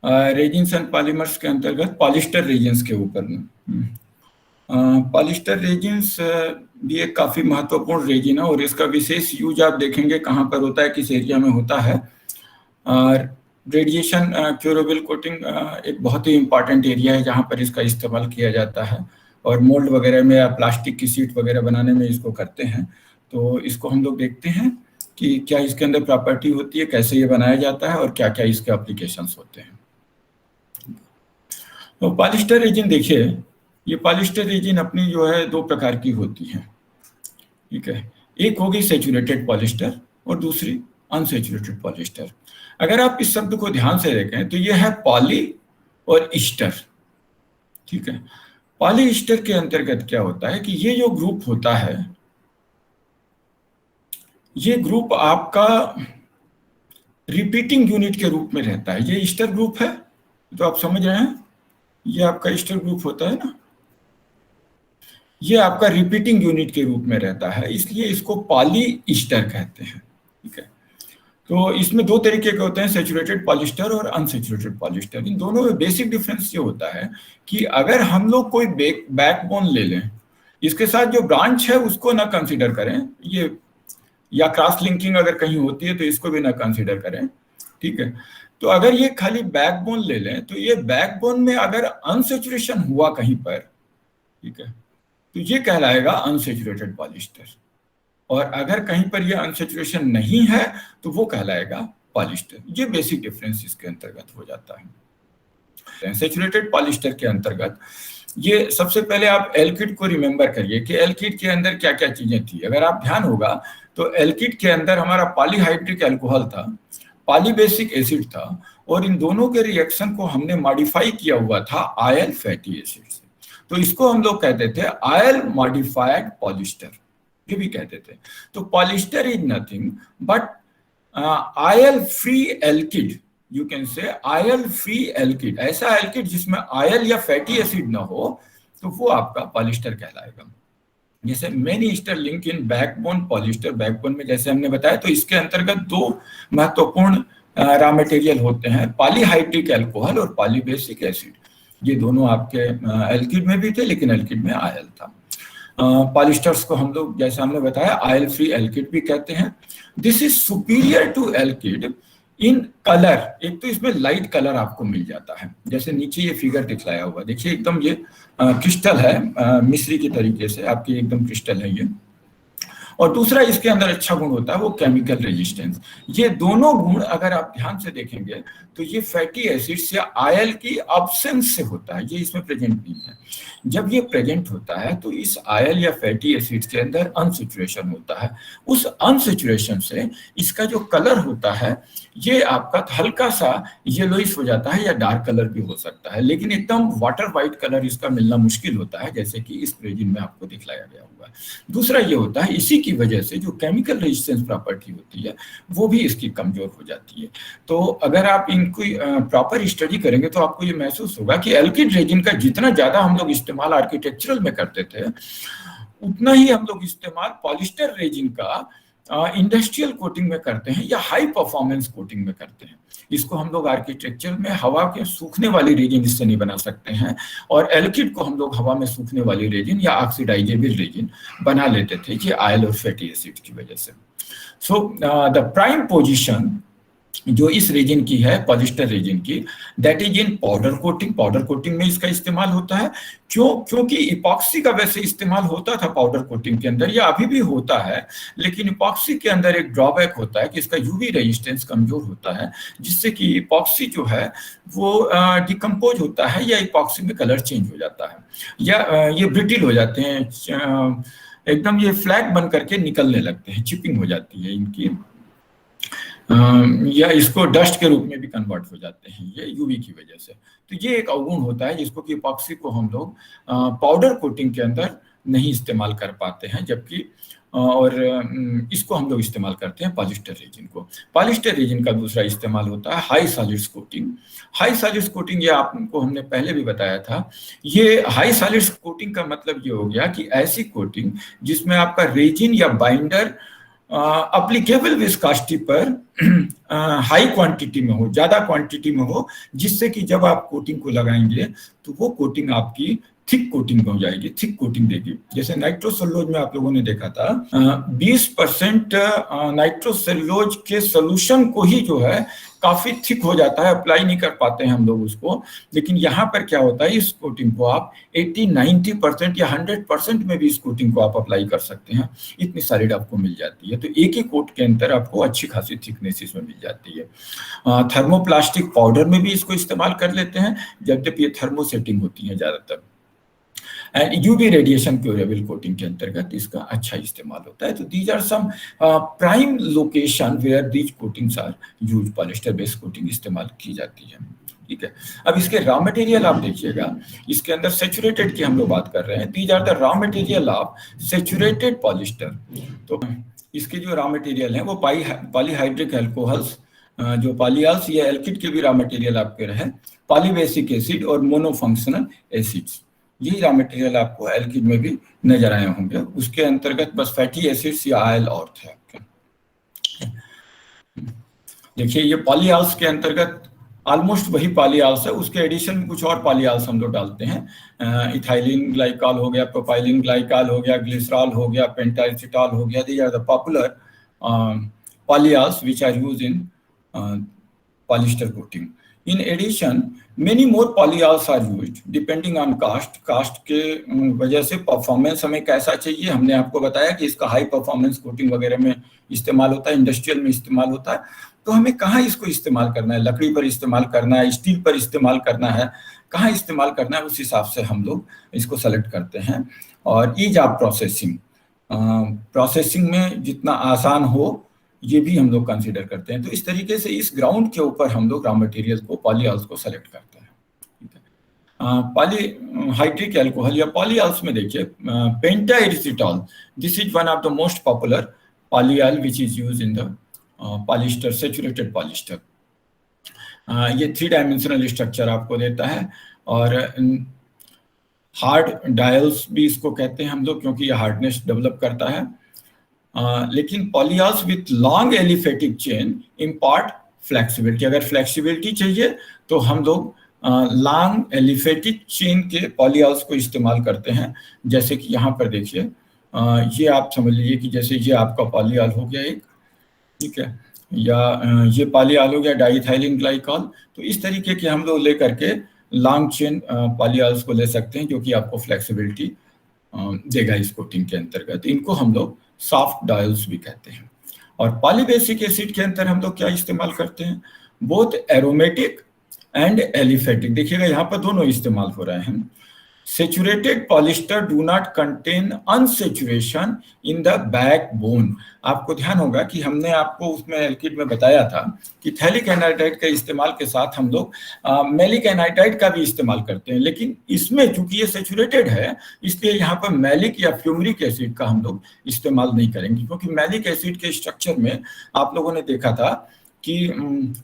Resins and polymers के अंतर्गत polyester resins के ऊपर में। पॉलिस्टर रेजिन्स भी एक काफ़ी महत्वपूर्ण रेजिन है और इसका विशेष यूज आप देखेंगे कहाँ पर होता है, किस एरिया में होता है। रेडिएशन क्यूरेबल कोटिंग एक बहुत ही इम्पॉर्टेंट एरिया है जहाँ पर इसका इस्तेमाल किया जाता है, और मोल्ड वगैरह में या प्लास्टिक की सीट वगैरह बनाने में इसको करते हैं। तो इसको हम लोग देखते हैं कि क्या इसके अंदर प्रॉपर्टी होती है, कैसे ये बनाया जाता है और क्या क्या इसके एप्लीकेशंस होते हैं। तो पॉलिस्टर रेजिन देखिए, ये पॉलिस्टर रेजिन अपनी जो है दो प्रकार की होती है, ठीक है। एक होगी सेचुरेटेड पॉलिस्टर और दूसरी अनसेचुरेटेड पॉलिस्टर। अगर आप इस शब्द को ध्यान से देखें तो ये है पॉली और ईस्टर, ठीक है। पॉली ईस्टर के अंतर्गत क्या होता है कि ये जो ग्रुप होता है, ये ग्रुप आपका रिपीटिंग यूनिट के रूप में रहता है। ये ईस्टर ग्रुप है, तो आप समझ रहे हैं, ये आपका ईस्टर ग्रुप होता है ना, ये आपका रिपीटिंग यूनिट के रूप में रहता है, इसलिए इसको पॉली ईस्टर कहते हैं, ठीक है। तो इसमें दो तरीके के होते हैं, सेचुरेटेड पॉलिस्टर और अनसेचुरेटेड पॉलिस्टर। इन दोनों में बेसिक डिफरेंस ये होता है कि अगर हम लोग कोई बैकबोन ले लें, इसके साथ जो ब्रांच है उसको ना कंसीडर करें, ये या क्रॉस लिंकिंग अगर कहीं होती है तो इसको भी ना कंसीडर करें, ठीक है। तो अगर ये खाली बैकबोन ले लें तो ये बैकबोन में अगर अनसेचुरेशन हुआ कहीं पर, ठीक है, तो ये कहलाएगा अनसेचुरेटेड पॉलिस्टर, और अगर कहीं पर ये अनसेचुरेशन नहीं है तो वो कहलाएगा पॉलिस्टर। ये बेसिक डिफरेंस इसके अंतर्गत हो जाता है। सेचुरेटेड पॉलिस्टर के अंतर्गत ये सबसे पहले आप एल्किड को रिमेंबर करिए कि एल्किड के अंदर क्या क्या चीजें थी। अगर आप ध्यान होगा तो एल्किड के अंदर हमारा पॉलीहाइड्रिक अल्कोहल था, पॉलीबेसिक एसिड था, और इन दोनों के रिएक्शन को हमने मॉडिफाई किया हुआ था आयल फैटी एसिड से। तो इसको हम लोग कहते थे आयल मॉडिफाइड पॉलिस्टर, ये भी कहते थे। तो polyester is nothing but oil free alkyd, you can say oil free alkyd. ऐसा एल्किड जिसमें आयल या फैटी एसिड ना हो तो वो आपका पॉलिस्टर कहलाएगा। जैसे many Easter link in backbone polyester, backbone में जैसे हमने बताया, तो इसके अंतर्गत दो महत्वपूर्ण रॉ मटेरियल होते हैं, पॉलीहाइड्रिक अल्कोहल और पॉलीबेसिक एसिड। ये दोनों आपके एल्किड में भी थे, लेकिन एल्किड में आयल था। पॉलिस्टर्स को हम लोग जैसे हमने बताया आयल फ्री एल्किड भी कहते हैं। This is superior to alkyd in colour. एक तो इसमें लाइट कलर आपको मिल जाता है, जैसे नीचे ये फिगर दिखलाया हुआ, देखिए एकदम ये क्रिस्टल है, मिश्री के तरीके से आपकी एकदम क्रिस्टल है ये। और दूसरा इसके अंदर अच्छा गुण होता है वो केमिकल रेजिस्टेंस। ये दोनों गुण अगर आप ध्यान से देखेंगे तो ये फैटी एसिड्स या आयल की अब्सेंस से होता है, ये इसमें प्रेजेंट नहीं है। जब ये प्रेजेंट होता है तो इस आयल या फैटी एसिड्स के अंदर अनसेचुरेशन होता है। उस अनसेचुरेशन से इसका जो कलर होता है ये आपका हल्का सा येलोइश हो जाता है या डार्क कलर भी हो सकता है, लेकिन एकदम वाटर वाइट कलर इसका मिलना मुश्किल होता है, जैसे कि इस रेजिन में आपको दिखलाया गया हुआ है। दूसरा ये होता है इसी की वजह से जो केमिकल रेजिस्टेंस प्रॉपर्टी होती है वो भी इसकी कमजोर हो जाती है। तो अगर आप इनको प्रॉपर स्टडी करेंगे तो आपको ये महसूस होगा कि एल्किड रेजिन का जितना ज्यादा हम लोग इस्तेमाल आर्किटेक्चरल में करते थे, उतना ही हम लोग इस्तेमाल पॉलिस्टर रेजिन का इंडस्ट्रियल कोटिंग में करते हैं या हाई परफॉर्मेंस कोटिंग में करते हैं। इसको हम लोग आर्किटेक्चर में हवा के सूखने वाली रेजिन इससे नहीं बना सकते हैं, और एल्किड को हम लोग हवा में सूखने वाली रेजिन या ऑक्सीडाइजेबल रेजिन बना लेते थे, ये आयल और फैटी एसिड की वजह से। सो द प्राइम पोजीशन जो इस रेजिन की है, पॉलिस्टर रेजिन की, that is in powder coating. Powder coating में इसका इस्तेमाल होता है। क्योंकि इपॉक्सी का वैसे इस्तेमाल होता था पाउडर कोटिंग के अंदर, या अभी भी होता है, लेकिन इपॉक्सी के अंदर एक ड्रॉबैक होता है कि इसका यूवी रेजिस्टेंस कमजोर होता है, जिससे कि इपॉक्सी जो है वो डिकम्पोज होता है या इपॉक्सी में कलर चेंज हो जाता है, या ये ब्रिटिल हो जाते हैं, एकदम ये फ्लैग बन करके निकलने लगते हैं, चिपिंग हो जाती है इनकी, या इसको डस्ट के रूप में भी कन्वर्ट हो जाते हैं ये यूवी की वजह से। तो ये एक अवगुण होता है जिसको कि इपॉक्सी को हम लोग पाउडर कोटिंग के अंदर नहीं इस्तेमाल कर पाते हैं, जबकि और इसको हम लोग इस्तेमाल करते हैं पॉलिस्टर रेजिन को। पॉलिस्टर रेजिन का दूसरा इस्तेमाल होता है high solids coating. High solids coating ये आपको हमने पहले भी बताया था। ये हाई सॉलिड्स कोटिंग का मतलब ये हो गया कि ऐसी कोटिंग जिसमें आपका रेजिन या बाइंडर अप्लीकेबल विस्कोसिटी पर हाई क्वांटिटी में हो, ज्यादा क्वांटिटी में हो, जिससे कि जब आप कोटिंग को लगाएंगे तो वो कोटिंग आपकी थिक कोटिंग हो जाएगी, थिक कोटिंग देगी। जैसे नाइट्रोसेलुलोज में आप लोगों ने देखा था 20% नाइट्रोसेलुलोज के सोल्यूशन को ही जो है काफी थिक हो जाता है, अप्लाई नहीं कर पाते हैं हम लोग उसको। लेकिन यहाँ पर क्या होता है, इस कोटिंग को आप 80-90% या 100% में भी इस कोटिंग को आप अप्लाई कर सकते हैं, इतनी सॉलिड आपको मिल जाती है। तो एक ही कोट के अंदर आपको अच्छी खासी थिकनेस इसमें मिल जाती है। थर्मोप्लास्टिक पाउडर में भी इसको इस्तेमाल कर लेते हैं, जबकि ये थर्मोसेटिंग होती है ज्यादातर। And UV radiation curable coating के अंतर्गत इसका अच्छा इस्तेमाल होता है। तो these are some prime location where these coatings are use, polyester based coating इस्तेमाल की जाती है। ठीक है, अब इसके रॉ मटेरियल आप देखिएगा, इसके अंदर सेचुरेटेड की हम लोग बात कर रहे हैं। These are the raw material of saturated polyester. तो इसके जो रॉ मटेरियल हैं वो पॉलीहाइड्रिक अल्कोहल्स, जो पॉलीआल्स या एल्किड के भी रॉ मटेरियल आपके रहे, पॉलीबेसिक एसिड और मोनोफंक्शनल एसिड्स, यही रॉ मटेरियल आपको एल्किड में भी नजर आए होंगे। उसके अंतर्गत बस फैटी एसिड्स या ऑयल और थे आपके। देखिए ये पॉलीआल्स के अंतर्गत ऑलमोस्ट वही पॉलीआल्स है, उसके एडिशन में कुछ और पॉलीआल्स हम लोग डालते हैं। इथाइलिन ग्लाइकॉल हो गया, प्रोपाइलिन ग्लाइकॉल हो गया, ग्लिसरॉल हो गया, पेंटाएसिटॉल हो गया। These are the popular polyols which are used in polyester coating. In addition, many more polyols are used depending on cost. Cost के वजह से परफॉर्मेंस हमें कैसा चाहिए, हमने आपको बताया कि इसका हाई परफॉर्मेंस कोटिंग वगैरह में इस्तेमाल होता है, इंडस्ट्रियल में इस्तेमाल होता है। तो हमें कहाँ इसको इस्तेमाल करना है, लकड़ी पर इस्तेमाल करना है, स्टील पर इस्तेमाल करना है, कहाँ इस्तेमाल करना है, उस हिसाब से हम लोग इसको सेलेक्ट करते हैं। और ईज ऑफ प्रोसेसिंग, प्रोसेसिंग में जितना आसान हो ये भी हम लोग कंसीडर करते हैं। तो इस तरीके से इस ग्राउंड के ऊपर हम लोग रॉ मटेरियल को, पॉलीऑल्स को सेलेक्ट करते हैं। पॉलीहाइड्रिक अल्कोहल या पॉलीऑल्स में देखिए पेंटाएसिटॉल, this is one of the most popular polyol which is use in the polyester, saturated polyester. ये 3 डायमेंशनल स्ट्रक्चर आपको देता है और हार्ड डायल्स भी इसको कहते हैं हम लोग, क्योंकि ये हार्डनेस डेवलप करता है। लेकिन polyols with long aliphatic chain impart flexibility. अगर फ्लेक्सिबिलिटी चाहिए तो हम लोग लॉन्ग एलिफेटिक चेन के पॉलीऑल्स को इस्तेमाल करते हैं। जैसे कि यहाँ पर देखिए, ये आप समझ लीजिए कि जैसे ये आपका पॉलीऑल हो गया एक, ठीक है, या ये पॉलीऑल हो गया डाइइथाइलिन ग्लाइकॉल। तो इस तरीके के हम लोग लेकर के लॉन्ग चेन पॉलीऑल्स को ले सकते हैं, जो कि आपको फ्लेक्सिबिलिटी देगा इस कोटिंग के अंतर्गत। इनको हम लोग सॉफ्ट डायल्स भी कहते हैं। और पॉलीबेसिक एसिड के अंदर हम लोग क्या इस्तेमाल करते हैं, बोथ एरोमेटिक एंड एलिफेटिक। देखिएगा यहाँ पर दोनों इस्तेमाल हो रहे हैं। Saturated polyester do not contain unsaturation in the backbone। आपको ध्यान होगा कि हमने आपको उसमें एल्किड में बताया था कि थैलिक एनाइड्राइड के इस्तेमाल के साथ हम लोग मैलिक एनाइड्राइड का भी इस्तेमाल करते हैं। लेकिन इसमें चूंकि ये सेचुरेटेड है, इसलिए यहाँ पर मैलिक या फ्यूमरिक एसिड का हम लोग इस्तेमाल नहीं करेंगे, क्योंकि मैलिक एसिड के स्ट्रक्चर में आप लोगों ने देखा था कि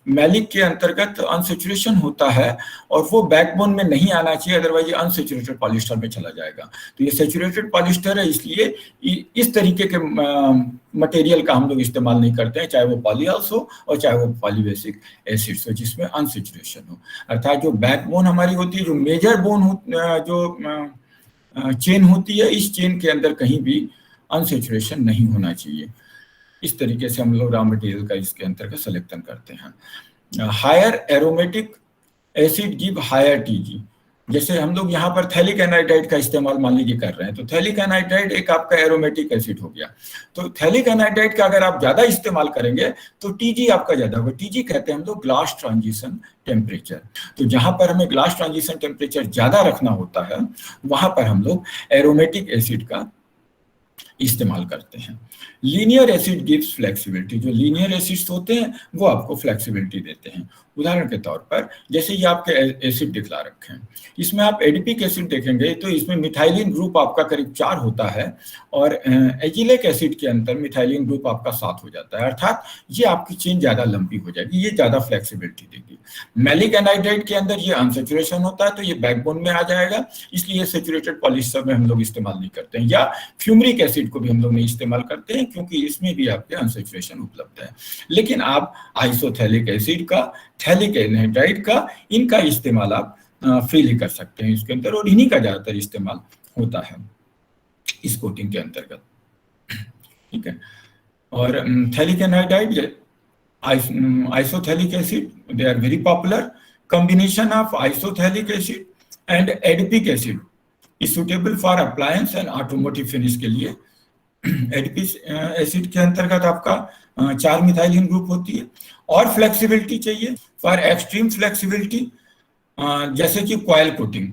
मैलिक के अंतर्गत अनसेचुरेशन होता है और वो बैकबोन में नहीं आना चाहिए, अदरवाइज ये अनसेचुरेटेड पॉलिस्टर में चला जाएगा। तो ये सेचुरेटेड पॉलिस्टर है, इसलिए इस तरीके के मटेरियल का हम लोग इस्तेमाल नहीं करते हैं, चाहे वो पॉलीऑल्स हो और चाहे वो पॉलीबेसिक एसिड्स हो जिसमें अनसेचुरेशन हो। अर्थात जो बैकबोन हमारी होती है, जो मेजर बोन जो चेन होती है, इस चेन के अंदर कहीं भी अनसेचुरेशन नहीं होना चाहिए। इस तरीके से हम लोग रॉ मटेरियल का इसके अंतर्गत सिलेक्शन करते हैं। Higher aromatic acid give higher TG. जैसे हम लोग यहाँ पर थैलिक एनाइड्राइड का इस्तेमाल मान लीजिए कर रहे हैं, तो थैलिक एनाइड्राइड एक आपका एरोमेटिक एसिड हो गया। तो थैलिक एनाइड्राइड का अगर आप ज्यादा इस्तेमाल करेंगे तो टीजी आपका ज्यादा होगा। टीजी कहते हैं हम लोग ग्लास ट्रांजिशन टेम्परेचर। तो जहां पर हमें ग्लास ट्रांजिशन टेम्परेचर ज्यादा रखना होता है, वहां पर हम लोग एरोमेटिक एसिड का इस्तेमाल करते हैं। Linear acid gives flexibility. जो लीनियर एसिड्स होते हैं वो आपको फ्लेक्सिबिलिटी देते हैं। उदाहरण के तौर पर जैसे ये आपके एसिड दिखला रखे हैं, इसमें आप एडिपिक एसिड देखेंगे तो इसमें मिथाइलिन ग्रुप आपका करीब 4 होता है और एजिलिक एसिड के अंदर मिथाइलिन ग्रुप आपका 7 हो जाता है, अर्थात ये आपकी चेन ज़्यादा लंबी हो जाएगी, ये ज़्यादा फ्लेक्सिबिलिटी देगी। मैलिक एनहाइड्राइड के अंदर ये अनसेचुरेशन होता है तो ये बैकबोन में आ जाएगा, इसलिए सेचुरेटेड पॉलिएस्टर में हम लोग इस्तेमाल नहीं करते हैं, या फ्यूमरिक एसिड को भी हम लोग नहीं इस्तेमाल करते हैं क्योंकि इसमें भी आपके अनसेचुरेशन उपलब्ध है। लेकिन आप आइसोथैलिक एसिड का, थैलिक एनहाइड्राइड का, इनका इस्तेमाल आप फ्रीली कर सकते हैं इसके अंदर, और इन्हीं का ज्यादातर इस्तेमाल होता है इस कोटिंग के अंतर्गत, ठीक है। और phthalic anhydride, isothallic acid, they are very popular. Combination of isothallic acid and adipic acid is suitable for appliance and automotive finish के लिए। एडिपिक एसिड के अंतर्गत आपका 4 मिथाइलिन ग्रुप होती है, और फ्लेक्सिबिलिटी चाहिए फॉर एक्सट्रीम फ्लेक्सिबिलिटी, जैसे कि कॉयल कोटिंग,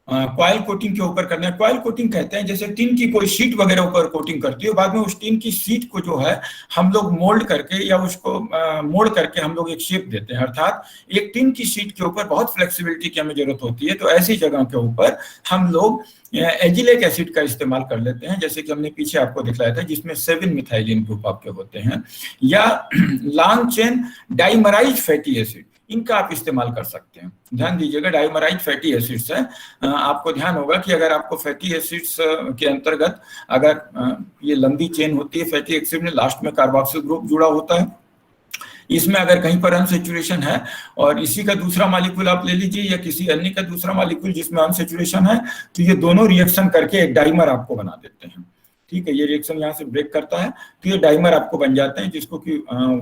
कॉयल कोटिंग के ऊपर करना है। कॉयल कोटिंग कहते हैं जैसे टिन की कोई शीट वगैरह ऊपर कोटिंग करती है, बाद में उस टिन की शीट को जो है हम लोग मोल्ड करके या उसको मोड़ करके हम लोग एक शेप देते हैं, अर्थात एक टिन की शीट के ऊपर बहुत फ्लेक्सिबिलिटी की हमें जरूरत होती है, तो ऐसी जगह के ऊपर हम लोग एजिलिक एसिड का इस्तेमाल कर लेते हैं, जैसे कि हमने पीछे आपको दिखलाया था जिसमें 7 मिथाइलिन ग्रुप आपके होते हैं, या long chain dimerise fatty acid, इनका आप इस्तेमाल कर सकते हैं। ध्यान दीजिएगा, डाइमराइज फैटी एसिड्स है, आपको ध्यान होगा कि अगर आपको फैटी एसिड्स के अंतर्गत अगर ये लंबी चेन होती है फैटी एसिड में, लास्ट में कार्बोक्सिल ग्रुप जुड़ा होता है, इसमें अगर कहीं पर अनसेचुरेशन है और इसी का दूसरा मॉलिक्यूल आप ले लीजिए या किसी अन्य का दूसरा मॉलिक्यूल जिसमें अनसेचुरेशन है, तो ये दोनों रिएक्शन करके एक डाइमर आपको बना देते हैं, ठीक है। ये रिएक्शन यहाँ से ब्रेक करता है तो ये डाइमर आपको बन जाते हैं, जिसको कि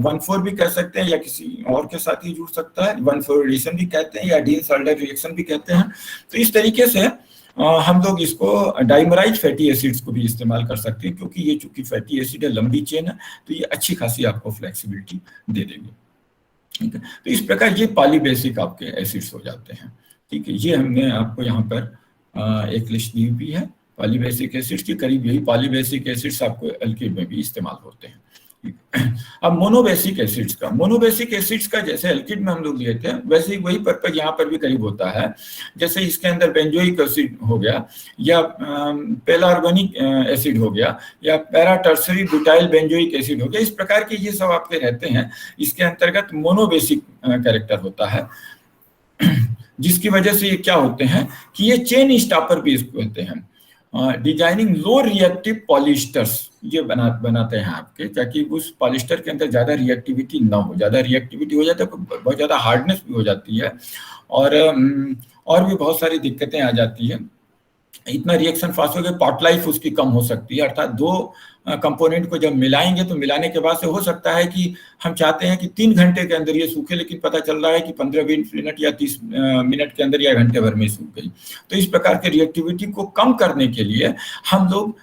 1,4 भी कह सकते हैं या किसी और के साथ ही जुड़ सकता है, 1,4 एडिशन भी कहते हैं या डीन-साल्डर रिएक्शन भी कहते हैं। तो इस तरीके से हम लोग इसको डाइमराइज फैटी एसिड्स को भी इस्तेमाल कर सकते हैं, क्योंकि ये चूंकि फैटी एसिड है, लंबी चेन है, तो ये अच्छी खासी आपको फ्लेक्सिबिलिटी दे देंगे, ठीक है। तो इस प्रकार ये पॉलीबेसिक आपके एसिड्स हो जाते हैं, ठीक है। ये हमने आपको यहाँ पर एक लिस्ट दी हुई है पॉलीबेसिक एसिड्स की, करीब यही पॉलीबेसिक एसिड्स आपको एल्किड में भी इस्तेमाल होते हैं। अब मोनोबेसिक एसिड्स का जैसे एल्किड में हम लोग लिए थे, वैसे ही वही पर्पज यहाँ पर भी करीब होता है। जैसे इसके अंदर बेंजोइक एसिड हो गया या पेलार्गोनिक एसिड हो गया या para tertiary butyl benzoic acid हो गया, इस प्रकार के ये सब आपके रहते हैं। इसके अंतर्गत मोनोबेसिक कैरेक्टर होता है, जिसकी वजह से ये क्या होते हैं कि ये चेन स्टॉपर भी इसको कहते हैं। डिजाइनिंग लो रिएक्टिव पॉलिस्टर्स ये बनाते हैं आपके, ताकि उस पॉलिस्टर के अंदर ज़्यादा रिएक्टिविटी ना हो। ज़्यादा रिएक्टिविटी हो जाता है तो बहुत ज़्यादा हार्डनेस भी हो जाती है और भी बहुत सारी दिक्कतें आ जाती है। इतना रिएक्शन फास्ट हो गया, पॉट लाइफ उसकी कम हो सकती है, अर्थात 2 कंपोनेंट को जब मिलाएंगे तो मिलाने के बाद से हो सकता है कि हम चाहते हैं कि 3 घंटे के अंदर ये सूखे, लेकिन पता चल रहा है कि 15-20 मिनट या 30 मिनट के अंदर या घंटे भर में सूख गई। तो इस प्रकार के रिएक्टिविटी को कम करने के लिए हम लोग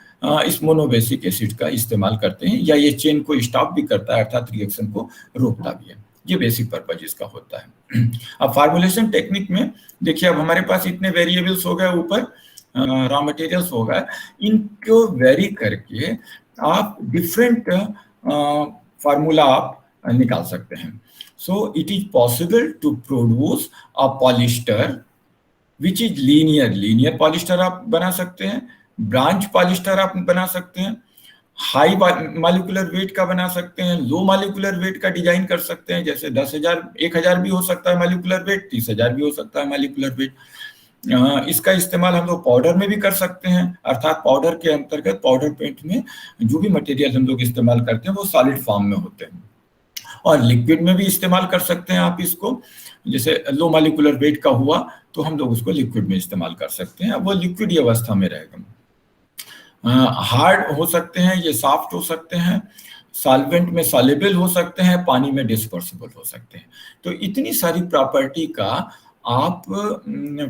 इस मोनोबेसिक एसिड का इस्तेमाल करते हैं, या ये चेन को स्टॉप भी करता है, अर्थात रिएक्शन को रोकता भी है। ये बेसिक पर्पज इसका होता है। अब फार्मुलेशन टेक्निक में देखिए, अब हमारे पास इतने वेरिएबल्स हो गए, ऊपर रॉ मटेरियल्स होगा, इनको वेरी करके आप डिफरेंट फार्मूला आप निकाल सकते हैं। So it is possible to produce a polyester which is linear polyester आप बना सकते हैं, ब्रांच पॉलिस्टर आप बना सकते हैं, हाई मॉलिक्यूलर वेट का बना सकते हैं, लो मॉलिक्यूलर वेट का डिजाइन कर सकते हैं, जैसे 10,000 1,000 भी हो सकता है मॉलिक्यूलर वेट, 30,000 भी हो सकता है मॉलिक्यूलर वेट। इसका इस्तेमाल हम लोग पाउडर में भी कर सकते हैं, अर्थात पाउडर के अंतर्गत पाउडर पेंट में जो भी मटेरियल हम लोग इस्तेमाल करते हैं वो सॉलिड फॉर्म में होते हैं, और लिक्विड में भी इस्तेमाल कर सकते हैं आप इसको। जैसे लो मॉलिक्यूलर वेट का हुआ तो हम लोग उसको लिक्विड में इस्तेमाल कर सकते हैं, अब वो लिक्विड अवस्था में रहेगा। हार्ड हो सकते हैं, ये सॉफ्ट हो सकते हैं, सॉल्वेंट में सॉल्युबल हो सकते हैं, पानी में डिस्पर्सिबल हो सकते हैं। तो इतनी सारी प्रॉपर्टी का आप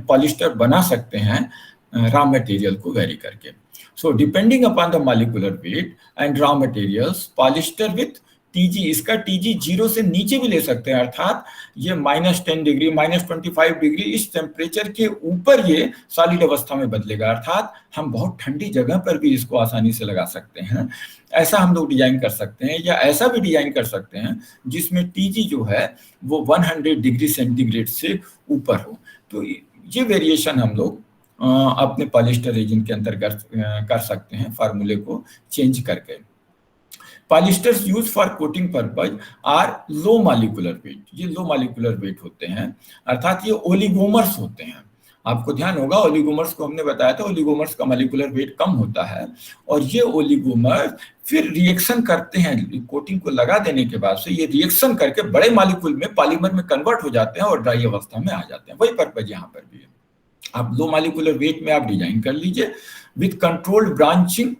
पॉलिस्टर बना सकते हैं रॉ मटेरियल को वेरी करके। So depending upon the molecular weight and raw materials, polyester with TG, इसका टीजी 0 से नीचे भी ले सकते हैं, अर्थात ये -10 डिग्री, -25 डिग्री इस टेम्परेचर के ऊपर ये सॉलिड अवस्था में बदलेगा, अर्थात हम बहुत ठंडी जगह पर भी इसको आसानी से लगा सकते हैं। ऐसा हम लोग डिजाइन कर सकते हैं, या ऐसा भी डिजाइन कर सकते हैं जिसमें टीजी जो है वो 100 डिग्री सेंटीग्रेड से ऊपर हो। तो ये वेरिएशन हम लोग अपने पॉलिएस्टर रेजिन के अंतर्गत कर सकते हैं, फार्मूले को चेंज करके। Polyesters use for coating purpose are low molecular weight, ये लो मॉलिक्यूलर वेट होते हैं, अर्थात ये ओलिगोमर्स होते हैं। आपको ध्यान होगा ओलिगोमर्स को हमने बताया था, ओलिगोमर्स का मॉलिक्यूलर वेट कम होता है, और ये ओलिगोमर्स फिर रिएक्शन करते हैं, कोटिंग को लगा देने के बाद से ये रिएक्शन करके बड़े मॉलिक्यूल में पॉलीमर में कन्वर्ट हो जाते हैं और ड्राई अवस्था में आ जाते हैं। वही पर्पज यहाँ पर भी है। आप लो मॉलिक्यूलर वेट में आप डिजाइन कर लीजिए with controlled branching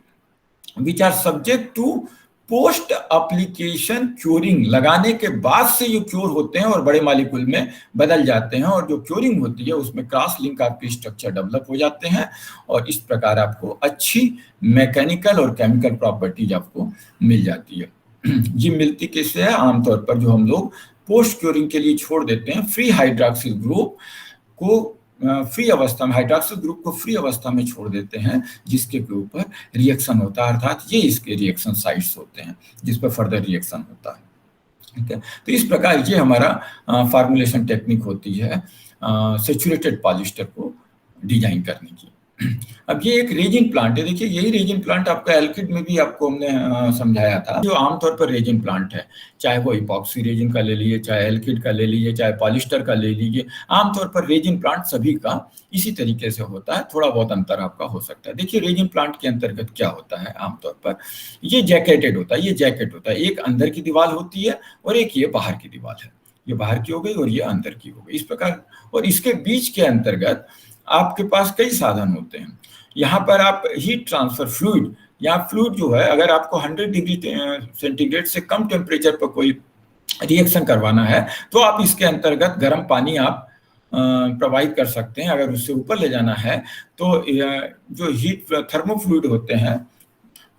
which are subject to post application curing, लगाने के बाद से ये क्योर होते हैं और बड़े मॉलिक्यूल में बदल जाते हैं, और जो क्योरिंग होती है उसमें क्रॉस लिंक आपके स्ट्रक्चर डेवलप हो जाते हैं, और इस प्रकार आपको अच्छी मैकेनिकल और केमिकल प्रॉपर्टीज आपको मिल जाती है। ये मिलती कैसे है? आमतौर पर जो हम लोग पोस्ट क्योरिंग के लिए छोड़ देते हैं, फ्री हाइड्रोक्सिल ग्रुप को फ्री अवस्था में, हाइड्रोक्सिल ग्रुप को फ्री अवस्था में छोड़ देते हैं, जिसके ऊपर रिएक्शन होता है, अर्थात ये इसके रिएक्शन साइट्स होते हैं जिस पर फर्दर रिएक्शन होता है। ठीक है, तो इस प्रकार ये हमारा फार्मुलेशन टेक्निक होती है सैचुरेटेड पॉलिएस्टर को डिजाइन करने की। अब ये एक रेजिन प्लांट है, देखिए यही रेजिन प्लांट आपका एल्किड में भी आपको हमने समझाया था, जो आमतौर पर रेजिन प्लांट है, चाहे वो इपॉक्सी रेजिन का ले लीजिए, चाहे एल्किड का ले लीजिए, चाहे पॉलिएस्टर का ले लीजिए, आमतौर पर रेजिन प्लांट सभी का इसी तरीके से होता है, थोड़ा बहुत अंतर आपका हो सकता है। देखिए रेजिन प्लांट के अंतर्गत क्या होता है, आमतौर पर ये जैकेटेड होता है, ये जैकेट होता है, एक अंदर की दीवार होती है और एक ये बाहर की दीवार है, ये बाहर की हो गई और ये अंदर की हो गई, इस प्रकार। और इसके बीच के अंतर्गत आपके पास कई साधन होते हैं। यहाँ पर आप हीट ट्रांसफर फ्लूइड, या फ्लूइड जो है अगर आपको 100 डिग्री सेंटीग्रेड से कम टेम्परेचर पर कोई रिएक्शन करवाना है तो आप इसके अंतर्गत गर्म पानी आप प्रोवाइड कर सकते हैं। अगर उससे ऊपर ले जाना है तो जो हीट थर्मोफ्लूइड होते हैं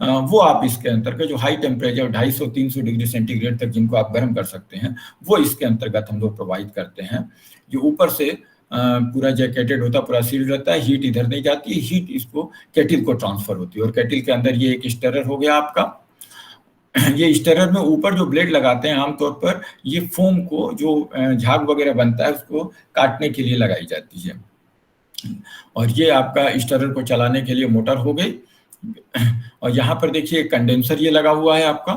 वो आप इसके अंतर्गत, जो हाई टेम्परेचर 250-300 डिग्री सेंटीग्रेड तक जिनको आप गर्म कर सकते हैं, वो इसके अंतर्गत हम लोग प्रोवाइड करते हैं। जो ऊपर से पूरा जैकेटेड होता है, पूरा सील्ड रहता है, हीट इधर नहीं जाती है, हीट इसको केटिल को ट्रांसफर होती है, और केटिल के अंदर ये एक स्टरर हो गया आपका। ये स्टरर में ऊपर जो ब्लेड लगाते हैं आमतौर पर ये फोम को, जो झाग वगैरह बनता है उसको काटने के लिए लगाई जाती है, और ये आपका स्टरर को चलाने के लिए मोटर हो गई। और यहाँ पर देखिए कंडेंसर ये लगा हुआ है आपका,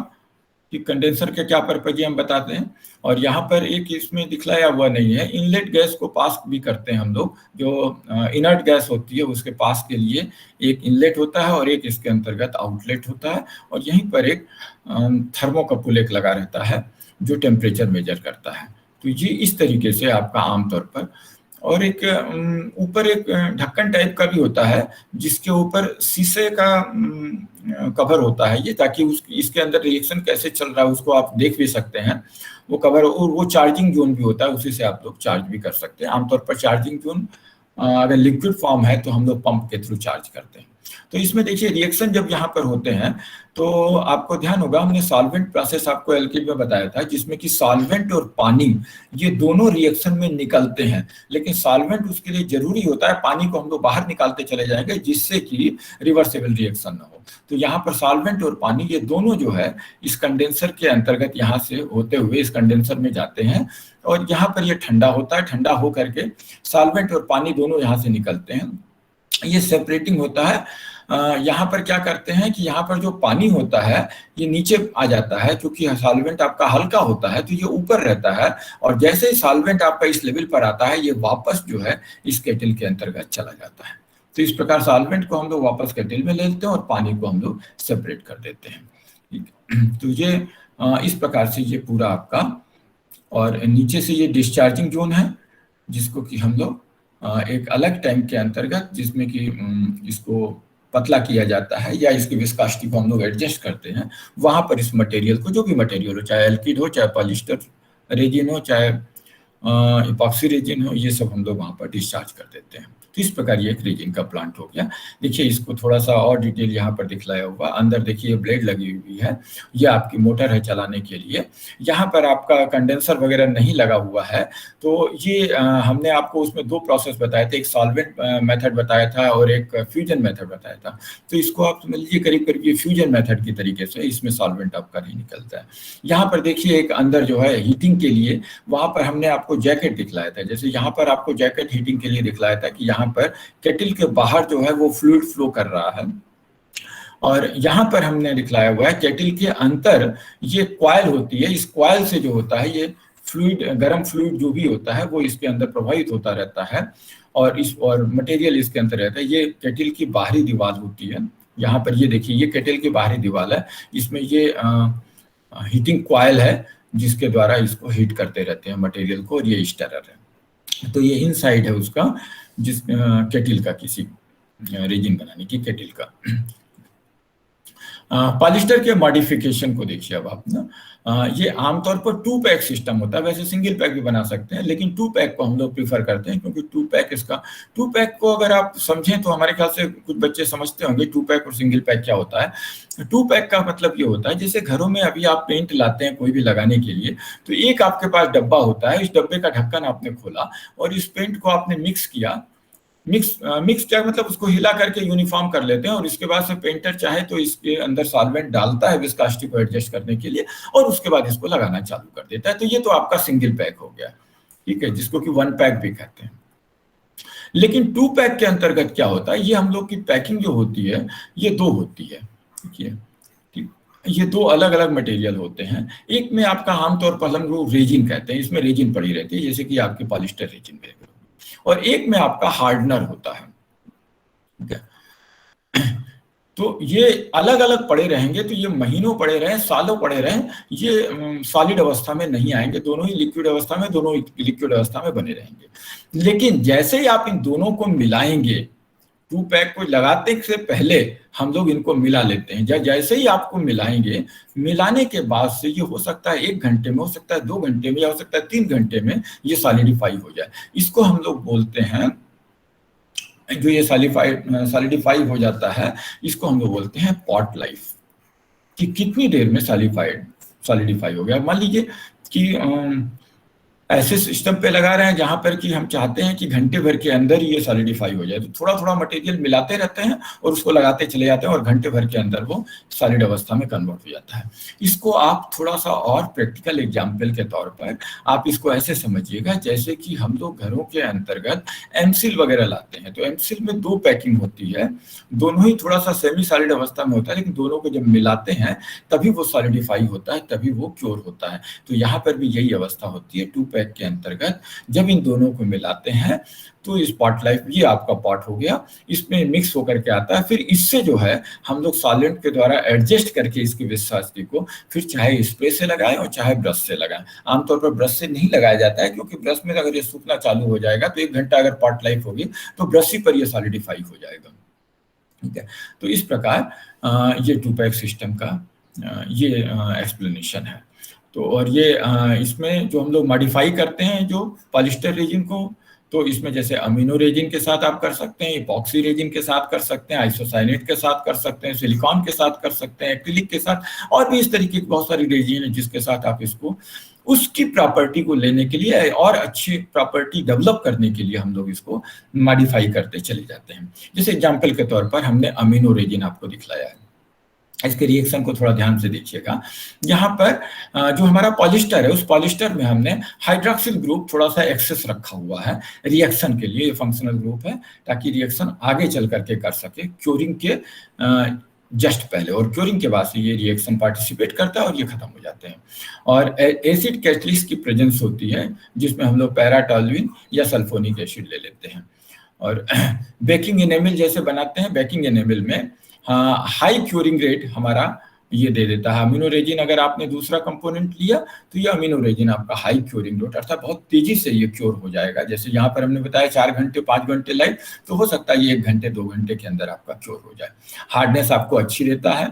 कि कंडेंसर के क्या पर्पज है हम बताते हैं। और यहाँ पर एक इसमें दिखलाया हुआ नहीं है, इनलेट गैस को पास भी करते हैं हम लोग, जो इनर्ट गैस होती है उसके पास के लिए एक इनलेट होता है और एक इसके अंतर्गत आउटलेट होता है, और यहीं पर एक थर्मोकपल एक लगा रहता है जो टेम्परेचर मेजर करता है। तो ये इस तरीके से आपका आमतौर पर, और एक ऊपर एक ढक्कन टाइप का भी होता है जिसके ऊपर शीशे का कवर होता है ये, ताकि इसके अंदर रिएक्शन कैसे चल रहा है उसको आप देख भी सकते हैं, वो कवर। और वो चार्जिंग जोन भी होता है, उसी से आप लोग चार्ज भी कर सकते हैं। आमतौर पर चार्जिंग जोन अगर लिक्विड फॉर्म है तो हम लोग पंप के थ्रू चार्ज करते हैं। तो इसमें देखिए रिएक्शन जब यहाँ पर होते हैं तो आपको ध्यान होगा, हमने सॉल्वेंट प्रोसेस आपको एल्किड में बताया था, जिसमें कि सॉल्वेंट और पानी ये दोनों रिएक्शन में निकलते हैं, लेकिन सॉल्वेंट उसके लिए जरूरी होता है, पानी को हम लोग बाहर निकालते चले जाएंगे जिससे कि रिवर्सेबल रिएक्शन ना हो। तो यहाँ पर सॉल्वेंट और पानी ये दोनों जो है इस कंडेंसर के अंतर्गत यहाँ से होते हुए इस कंडेंसर में जाते हैं, और यहाँ पर ये ठंडा होता है, ठंडा हो करके सॉल्वेंट और पानी दोनों यहाँ से निकलते हैं। ये सेपरेटिंग होता है। यहाँ पर क्या करते हैं कि यहाँ पर जो पानी होता है ये नीचे आ जाता है, क्योंकि सॉल्वेंट आपका हल्का होता है तो ये ऊपर रहता है, और जैसे ही सॉल्वेंट आपका इस लेवल पर आता है ये वापस जो है इस केटल के अंतर्गत चला जाता है। तो इस प्रकार सॉल्वेंट को हम लोग वापस केटल में ले लेते हैं और पानी को हम लोग सेपरेट कर देते हैं। ठीक, तो ये इस प्रकार से ये पूरा आपका, और नीचे से ये डिस्चार्जिंग जोन है जिसको कि हम लोग एक अलग टैंक के अंतर्गत, जिसमें कि इसको पतला किया जाता है या इसकी विस्कोसिटी को हम लोग एडजस्ट करते हैं, वहां पर इस मटेरियल को, जो भी मटेरियल हो, चाहे एल्किड हो, चाहे पॉलिएस्टर रेजिन हो, चाहे इपॉक्सी रेजिन हो, ये सब हम लोग वहाँ पर डिस्चार्ज कर देते हैं। तो इस प्रकार ये एक रेजिन का प्लांट हो गया। देखिए इसको थोड़ा सा और डिटेल यहाँ पर दिखलाया हुआ, अंदर देखिए ब्लेड लगी हुई है, ये आपकी मोटर है चलाने के लिए। यहाँ पर आपका कंडेंसर वगैरह नहीं लगा हुआ है। तो ये हमने आपको उसमें दो प्रोसेस बताए थे, एक सॉल्वेंट मेथड बताया था और एक फ्यूजन मेथड बताया था। तो इसको आप समझ लीजिए करीब करीब ये फ्यूजन मेथड की तरीके से, इसमें सॉल्वेंट आपका नहीं निकलता है। यहाँ पर देखिए एक अंदर जो है हीटिंग के लिए, वहाँ पर हमने आपको जैकेट दिखलाया था। जैसे यहाँ पर आपको जैकेट हीटिंग के लिए दिखलाया था कि यहाँ पर केटल के बाहर जो है वो फ्लूइड फ्लो कर रहा है, और यहाँ पर हमने दिखलाया हुआ है केटल के अंदर ये कॉइल होती है, इस कॉइल से जो होता है ये फ्लूइड, गर्म फ्लूइड जो भी होता है वो इसके अंदर प्रवाहित होता रहता है, और मटेरियल इसके अंदर रहता है। ये केटल की बाहरी दीवार होती है। यहाँ पर ये देखिए ये केटल की बाहरी दीवार है, इसमें ये हीटिंग कॉइल है जिसके द्वारा इसको हीट करते रहते हैं मटेरियल को, और ये स्टरर है। तो ये इनसाइड है उसका, जिस केटल का, किसी रेजिन बनाने की केटल का। पॉलिस्टर के मॉडिफिकेशन को देखिए अब आप ना, ये आमतौर पर 2 पैक सिस्टम होता है। वैसे सिंगल पैक भी बना सकते हैं, लेकिन 2 पैक को हम लोग प्रीफर करते हैं, क्योंकि 2 पैक को अगर आप समझें तो हमारे ख्याल से कुछ बच्चे समझते होंगे 2 पैक और सिंगल पैक क्या होता है। 2 पैक का मतलब ये होता है, जैसे घरों में अभी आप पेंट लाते हैं कोई भी लगाने के लिए, तो एक आपके पास डब्बा होता है, इस डब्बे का ढक्कन आपने खोला और इस पेंट को आपने मिक्स किया। मिक्स क्या मतलब, उसको हिला करके यूनिफॉर्म कर लेते हैं, और इसके बाद से पेंटर चाहे तो इसके अंदर सॉल्वेंट डालता है विस्कोसिटी को एडजस्ट करने के लिए, और उसके बाद इसको लगाना चालू कर देता है। तो ये तो आपका सिंगल पैक हो गया, ठीक है, जिसको कि 1 पैक भी कहते हैं। लेकिन 2 पैक के अंतर्गत क्या होता है, ये हम लोग की पैकिंग जो होती है ये 2 होती है, ठीक, ये 2 अलग अलग मटेरियल होते हैं। एक में आपका आमतौर पर हम लोग रेजिन कहते हैं, इसमें रेजिन पड़ी रहती है, जैसे कि आपके पॉलिस्टर रेजिन में, और एक में आपका हार्डनर होता है, ठीक है। तो ये अलग अलग पड़े रहेंगे, तो ये महीनों पड़े रहें, सालों पड़े रहें, ये सॉलिड अवस्था में नहीं आएंगे, दोनों ही लिक्विड अवस्था में, दोनों लिक्विड अवस्था में बने रहेंगे। लेकिन जैसे ही आप इन दोनों को मिलाएंगे, 2 पैक को लगाते से पहले हम लोग इनको मिला लेते हैं, जैसे ही आपको मिलाएंगे, मिलाने के बाद से ये हो सकता है 1 घंटे में, हो सकता है 2 घंटे में, या हो सकता है 3 घंटे में ये सॉलिडिफाई हो जाए। इसको हम लोग बोलते हैं, जो ये सॉलिडिफाई हो जाता है, इसको हम लोग बोलते हैं पॉट लाइफ, कि कितनी देर में सॉलिडिफाई हो गया। मान लीजिए कि ऐसे सिस्टम पे लगा रहे हैं जहां पर कि हम चाहते हैं कि घंटे भर के अंदर ये सॉलिडिफाई हो जाए, तो थोड़ा थोड़ा मटेरियल मिलाते रहते हैं और उसको लगाते चले जाते हैं, और घंटे भर के अंदर वो सॉलिड अवस्था में कन्वर्ट हो जाता है। इसको आप थोड़ा सा और प्रैक्टिकल एग्जाम्पल के तौर पर आप इसको ऐसे समझिएगा, जैसे कि हम लोग घरों के अंतर्गत एमसिल वगैरह लाते हैं, तो एमसिल में 2 पैकिंग होती है, दोनों ही थोड़ा सा सेमी सॉलिड अवस्था में होता है, लेकिन दोनों को जब मिलाते हैं तभी वो सॉलिडिफाई होता है, तभी वो क्योर होता है। तो यहाँ पर भी यही अवस्था होती है 2 पैक के अंतर्गत। जब इन दोनों को मिलाते हैं तो इस पॉट लाइफ, ये आपका पॉट हो गया, इसमें मिक्स होकर के आता है। फिर इससे जो है हम लोग सॉल्वेंट के द्वारा एडजस्ट करके इसकी विस्कोसिटी को फिर चाहे स्प्रे से लगाएं और चाहे ब्रश से लगाएं। आमतौर पर ब्रश से नहीं लगाया जाता है, क्योंकि ब्रश में अगर ये सूखना चालू हो जाएगा तो 1 घंटा अगर पॉट लाइफ होगी तो ब्रश ही पर ये सॉलिडिफाई हो जाएगा, ठीक है। तो इस प्रकार ये 2 पैक सिस्टम का ये एक्सप्लेनेशन है। तो और ये इसमें जो हम लोग मॉडिफाई करते हैं जो पॉलिस्टर रेजिन को, तो इसमें जैसे अमीनो रेजिन के साथ आप कर सकते हैं, इपॉक्सी रेजिन के साथ कर सकते हैं, आइसोसाइनेट के साथ कर सकते हैं, सिलिकॉन के साथ कर सकते हैं, एक्रिलिक के साथ, और भी इस तरीके की बहुत सारी रेजिन है जिसके साथ आप इसको उसकी प्रॉपर्टी को लेने के लिए और अच्छी प्रॉपर्टी डेवलप करने के लिए हम लोग इसको मॉडिफाई करते चले जाते हैं। जैसे एग्जाम्पल के तौर पर हमने अमीनो रेजिन आपको दिखलाया है, इसके रिएक्शन को थोड़ा ध्यान से देखिएगा। यहाँ पर जो हमारा पॉलिस्टर है, उस पॉलिस्टर में हमने हाइड्रोक्सिल ग्रुप थोड़ा सा एक्सेस रखा हुआ है रिएक्शन के लिए, ये फंक्शनल ग्रुप है, ताकि रिएक्शन आगे चल करके कर सके क्योरिंग के जस्ट पहले, और क्योरिंग के बाद से ये रिएक्शन पार्टिसिपेट करता है और ये खत्म हो जाते हैं। और एसिड कैटलिस्ट की प्रेजेंस होती है, जिसमें हम लोग पैराटोल्यूइन या सल्फोनिक एसिड ले लेते हैं। और बेकिंग एनेमल जैसे बनाते हैं, बेकिंग एनेमल में हाई क्योरिंग रेट हमारा ये दे देता है। अमीनो रेजिन अगर आपने दूसरा कंपोनेंट लिया तो ये अमीनो रेजिन आपका हाई क्योरिंग रेट, अर्थात बहुत तेजी से ये क्योर हो जाएगा। जैसे यहाँ पर हमने बताया 4 घंटे 5 घंटे लाइफ, तो हो सकता है ये 1 घंटे 2 घंटे के अंदर आपका क्योर हो जाए। हार्डनेस आपको अच्छी देता है,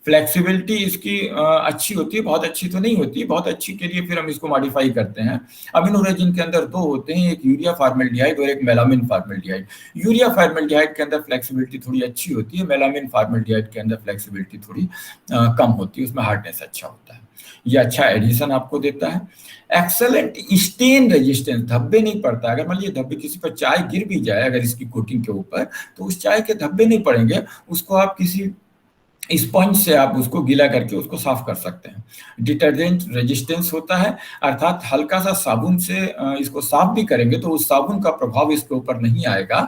फ्लेक्सिबिलिटी इसकी अच्छी होती है, बहुत अच्छी तो नहीं होती, बहुत अच्छी के लिए फिर हम इसको मॉडिफाई करते हैं। अमीनो रेजिन के अंदर दो होते हैं, एक यूरिया फॉर्मेल्डिहाइड और एक मेलामिन फॉर्मेल्डिहाइड। यूरिया फॉर्मेल्डिहाइड के अंदर फ्लेक्सिबिलिटी थोड़ी अच्छी होती है, मेलामिन फॉर्मेल्डिहाइड के अंदर फ्लेक्सिबिलिटी थोड़ी कम होती है, उसमें हार्डनेस अच्छा होता है। ये अच्छा एडिशन आपको देता है। एक्सेलेंट स्टेन रेजिस्टेंस, धब्बे नहीं पड़ता। अगर मान लीजिए धब्बे, किसी पर चाय गिर भी जाए अगर इसकी कोटिंग के ऊपर, तो उस चाय के धब्बे नहीं पड़ेंगे, उसको आप किसी स्पंज से आप उसको गीला करके उसको साफ कर सकते हैं। डिटर्जेंट रेजिस्टेंस होता है, अर्थात हल्का सा साबुन से इसको साफ भी करेंगे तो उस साबुन का प्रभाव इसके ऊपर नहीं आएगा,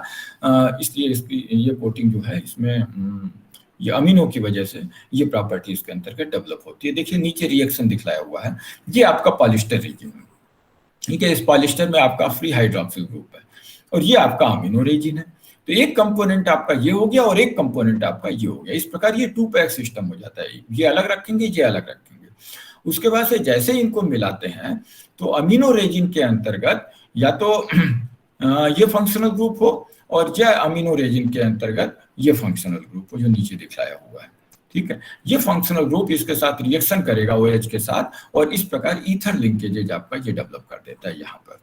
इसलिए इसकी ये कोटिंग जो है इसमें ये अमीनो की वजह से ये प्रॉपर्टी इसके अंतर्गत डेवलप होती है। देखिए नीचे रिएक्शन दिखलाया हुआ है, ये आपका पॉलिस्टर रेजिन है, ठीक है। इस पॉलिस्टर में आपका फ्री हाइड्रोक्सिल ग्रुप है और ये आपका अमीनो रेजिन है। तो एक कंपोनेंट आपका ये हो गया और एक कंपोनेंट आपका ये हो गया। इस प्रकार ये 2 पैक सिस्टम हो जाता है, ये अलग रखेंगे, ये अलग रखेंगे। उसके बाद से जैसे इनको मिलाते हैं तो अमीनो रेजिन के अंतर्गत या तो ये फंक्शनल ग्रुप हो और यह अमीनो रेजिन के अंतर्गत ये फंक्शनल ग्रुप हो जो नीचे दिखाया हुआ है, ठीक है। ये फंक्शनल ग्रुप इसके साथ रिएक्शन करेगा OH के साथ और इस प्रकार ईथर लिंकेजेज आपका ये डेवलप कर देता है यहाँ पर,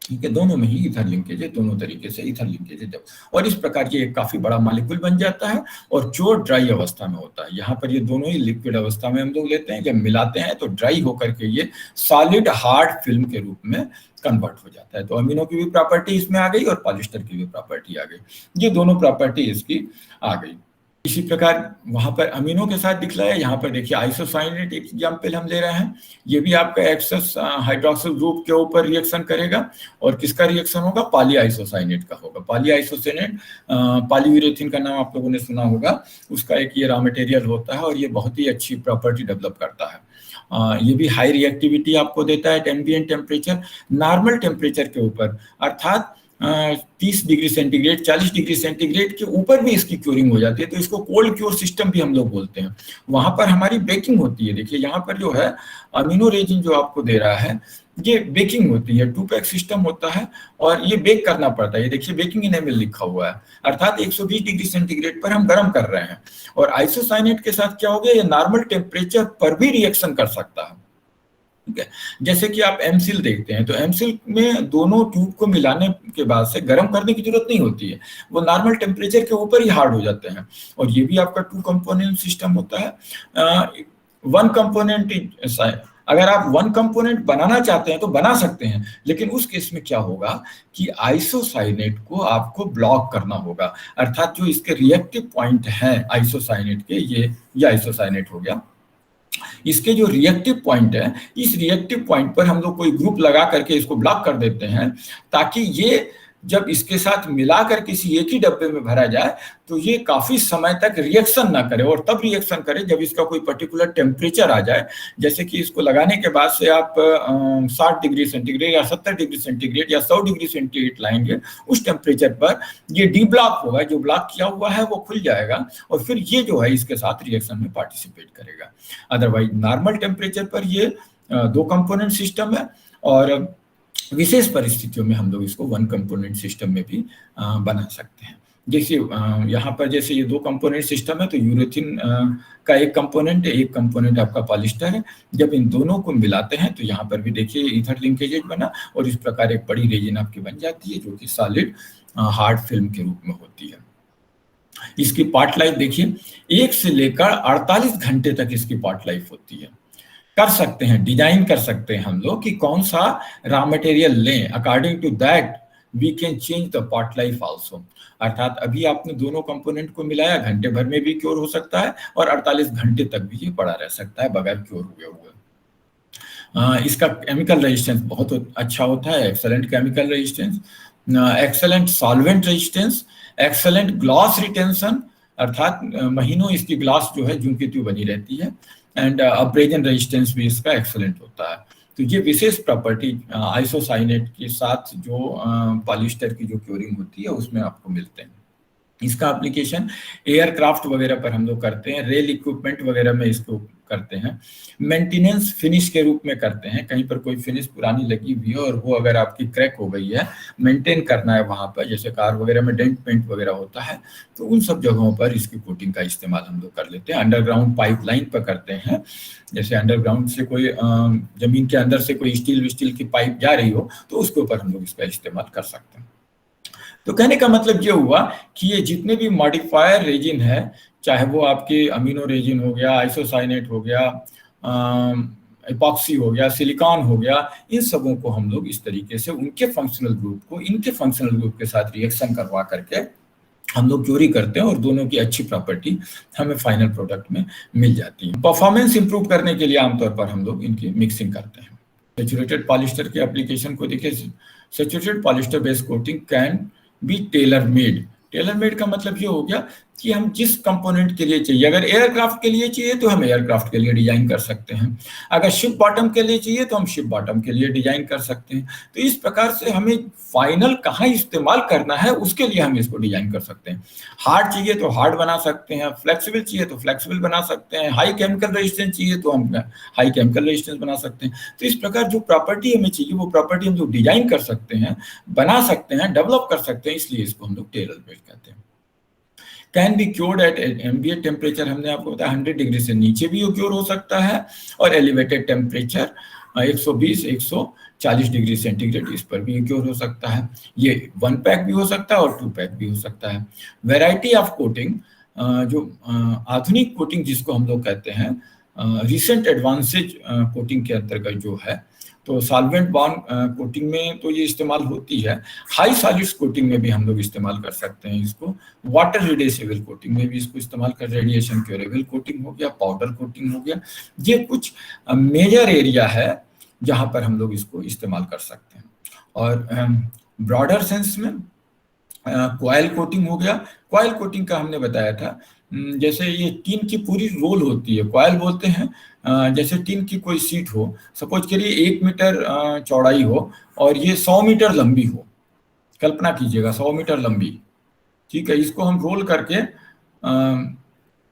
ठीक है। दोनों में ही ईथर लिंकेज है, दोनों तरीके से ईथर लिंकेज है और इस प्रकार ये एक काफी बड़ा मॉलिक्यूल बन जाता है और जो ड्राई अवस्था में होता है। यहाँ पर ये दोनों ही लिक्विड अवस्था में हम लोग लेते हैं, जब मिलाते हैं तो ड्राई होकर के ये सॉलिड हार्ड फिल्म के रूप में कन्वर्ट हो जाता है। तो अमीनो की भी प्रॉपर्टी इसमें आ गई और पॉलिस्टर की भी प्रॉपर्टी आ गई, ये दोनों प्रॉपर्टी इसकी आ गई। इसी प्रकार वहां पर अमीनो के साथ दिखलाया, यहाँ पर देखिए आइसोसाइनेट एक एग्जाम्पल हम ले रहे हैं, ये भी आपका एक्सेस हाइड्रोक्सिल ग्रुप के ऊपर रिएक्शन करेगा और किसका रिएक्शन होगा, पॉली आइसोसाइनेट का होगा। पॉली आइसोसाइनेट, पॉलीयूरेथीन का नाम आप लोगों ने सुना होगा, उसका एक ये रॉ मटेरियल होता है और ये बहुत ही अच्छी प्रॉपर्टी डेवलप करता है। ये भी हाई रिएक्टिविटी आपको देता है एम्बिएंट टेम्परेचर, नॉर्मल टेम्परेचर के ऊपर, अर्थात 30 डिग्री सेंटीग्रेड 40 डिग्री सेंटीग्रेड के ऊपर भी इसकी क्यूरिंग हो जाती है, तो इसको कोल्ड क्योर सिस्टम भी हम लोग बोलते हैं। वहां पर हमारी बेकिंग होती है। देखिए यहाँ पर जो है अमीनो रेजिन जो आपको दे रहा है ये बेकिंग होती है, 2 पैक सिस्टम होता है और ये बेक करना पड़ता है। ये देखिए बेकिंग इनेबल लिखा हुआ है, अर्थात 120 डिग्री सेंटीग्रेड पर हम गर्म कर रहे हैं। और आइसोसाइनेट के साथ क्या हो गया, ये नॉर्मल टेम्परेचर पर भी रिएक्शन कर सकता है, ठीक है। जैसे कि आप एमसिल देखते हैं तो एमसिल में दोनों ट्यूब को मिलाने के बाद से गर्म करने की जरूरत नहीं होती है, वो नॉर्मल टेम्परेचर के ऊपर ही हार्ड हो जाते हैं। और ये भी आपका 2 कंपोनेंट सिस्टम होता है। 1 कंपोनेंट, अगर आप 1 कंपोनेंट बनाना चाहते हैं तो बना सकते हैं, लेकिन उस केस में क्या होगा कि आइसोसाइनेट को आपको ब्लॉक करना होगा, अर्थात जो इसके रिएक्टिव पॉइंट हैं आइसोसाइनेट के, ये आइसोसाइनेट हो गया, इसके जो रिएक्टिव पॉइंट है, इस रिएक्टिव पॉइंट पर हम लोग कोई ग्रुप लगा करके इसको ब्लॉक कर देते हैं, ताकि ये जब इसके साथ मिलाकर किसी एक ही डब्बे में भरा जाए तो ये काफी समय तक रिएक्शन ना करे, और तब रिएक्शन करे जब इसका कोई पर्टिकुलर टेम्परेचर आ जाए। जैसे कि इसको लगाने के बाद से आप 60 डिग्री सेंटीग्रेड या 70 डिग्री सेंटीग्रेड या 100 डिग्री सेंटीग्रेड लाएंगे, उस टेम्परेचर पर ये डी ब्लॉक होगा, जो ब्लॉक किया हुआ है वो खुल जाएगा और फिर ये जो है इसके साथ रिएक्शन में पार्टिसिपेट करेगा। अदरवाइज नॉर्मल टेम्परेचर पर ये 2 कंपोनेंट सिस्टम है और विशेष परिस्थितियों में हम लोग इसको 1 कंपोनेंट सिस्टम में भी बना सकते हैं। जैसे यहाँ पर जैसे ये 2 कंपोनेंट सिस्टम है तो यूरेथिन का एक कंपोनेंट है, एक कंपोनेंट आपका पॉलिस्टर है। जब इन दोनों को मिलाते हैं तो यहाँ पर भी देखिए ईथर लिंकेजेज बना और इस प्रकार एक बड़ी रेजिन आपकी बन जाती है जो कि सॉलिड हार्ड फिल्म के रूप में होती है। इसकी पार्ट लाइफ देखिए 1 से लेकर 48 घंटे तक इसकी पार्ट लाइफ होती है। कर सकते हैं, डिजाइन कर सकते हैं हम लोग कि कौन सा रॉ मटेरियल लें, according to that we can change the part life also. अर्थात अभी आपने दोनों कंपोनेंट को मिलाया, घंटे भर में भी क्योर हो सकता है और 48 घंटे तक भी ये पड़ा रह सकता है बगैर क्योर हुए हुए। इसका केमिकल रेजिस्टेंस बहुत अच्छा होता है, excellent chemical resistance, excellent solvent resistance, excellent gloss retention, अर्थात महीनों इसकी ग्लास जो है ज्यों की त्यों बनी रहती है, एंड अब्रेजन रेजिस्टेंस भी इसका एक्सेलेंट होता है। तो ये विशेष प्रॉपर्टी आइसोसाइनेट के साथ जो पॉलिस्टर की जो क्योरिंग होती है उसमें आपको मिलते हैं। इसका एप्लीकेशन एयरक्राफ्ट वगैरह पर हम लोग करते हैं, रेल इक्विपमेंट वगैरह में इसको करते हैं, मेंटेनेंस फिनिश के रूप में करते हैं। कहीं पर कोई फिनिश पुरानी लगी हुई है और वो अगर आपकी क्रैक हो गई है, मेंटेन करना है वहाँ पर, जैसे कार वगैरह में डेंट पेंट वगैरह होता है, तो उन सब जगहों पर इसकी कोटिंग का इस्तेमाल हम लोग कर लेते हैं। अंडरग्राउंड पाइपलाइन पर करते हैं, जैसे अंडरग्राउंड से कोई जमीन के अंदर से कोई स्टील की पाइप जा रही हो, तो उसके ऊपर हम लोग इसका इस्तेमाल कर सकते हैं। तो कहने का मतलब ये हुआ कि ये जितने भी मॉडिफायर रेजिन है, चाहे वो आपके अमीनो रेजिन हो गया, आइसोसाइनेट हो गया, एपॉक्सी हो गया, सिलिकॉन हो गया, इन सबों को हम लोग इस तरीके से उनके फंक्शनल ग्रुप को इनके फंक्शनल ग्रुप के साथ रिएक्शन करवा करके हम लोग क्यूरी करते हैं और दोनों की अच्छी प्रॉपर्टी हमें फाइनल प्रोडक्ट में मिल जाती है। परफॉर्मेंस इंप्रूव करने के लिए आमतौर पर हम लोग इनकी मिक्सिंग करते हैं। सैचुरेटेड पॉलिस्टर के एप्लीकेशन को देखिए। Saturated polyester based coating can be tailor made. Tailor made का मतलब ये हो गया कि हम जिस कंपोनेंट के लिए चाहिए, अगर एयरक्राफ्ट के लिए चाहिए तो हम एयरक्राफ्ट के लिए डिजाइन कर सकते हैं, अगर शिप बॉटम के लिए चाहिए तो हम शिप बॉटम के लिए डिजाइन कर सकते हैं। तो इस प्रकार से हमें फाइनल कहाँ इस्तेमाल करना है उसके लिए हम इसको डिजाइन कर सकते हैं। हार्ड चाहिए तो हार्ड बना सकते हैं, फ्लेक्सिबल चाहिए तो फ्लेक्सिबल बना सकते हैं, हाई केमिकल रेजिस्टेंस चाहिए तो हम हाई केमिकल रेजिस्टेंस बना सकते हैं। तो इस प्रकार जो प्रॉपर्टी हमें चाहिए वो प्रॉपर्टी हम लोग डिजाइन कर सकते हैं, बना सकते हैं, डेवलप कर सकते हैं, इसलिए इसको हम लोग टेलर मेड कहते हैं। Can be cured at ambient temperature, हमने आपको बताया 100 डिग्री से नीचे भी क्योर हो सकता है, और एलिवेटेड टेम्परेचर 120-140 डिग्री सेंटीग्रेड, इस पर भी क्योर हो सकता है। ये 1 पैक भी हो सकता है और 2 पैक भी हो सकता है। वैरायटी ऑफ कोटिंग, जो आधुनिक कोटिंग जिसको हम लोग कहते हैं, रिसेंट एडवांसेज कोटिंग के अंतर्गत जो है, तो सॉल्वेंट बॉन्ड कोटिंग में तो ये इस्तेमाल होती है। हाई सॉलिड्स कोटिंग में भी हम लोग इस्तेमाल कर सकते हैं इसको। वाटर रिड्यूसिबल कोटिंग में भी इसको इस्तेमाल कर, रेडिएशन क्योरेबल कोटिंग हो गया, पाउडर कोटिंग हो गया। ये कुछ मेजर एरिया है जहां पर हम लोग इसको इस्तेमाल कर सकते हैं। और ब्रॉडर सेंस में कॉइल कोटिंग हो गया। कॉइल कोटिंग का हमने बताया था, जैसे ये टीन की पूरी रोल होती है, कॉइल बोलते हैं। जैसे टीन की कोई सीट हो, सपोज करिए 1 मीटर चौड़ाई हो और ये 100 मीटर लंबी हो, कल्पना कीजिएगा 100 मीटर लंबी, ठीक है। इसको हम रोल करके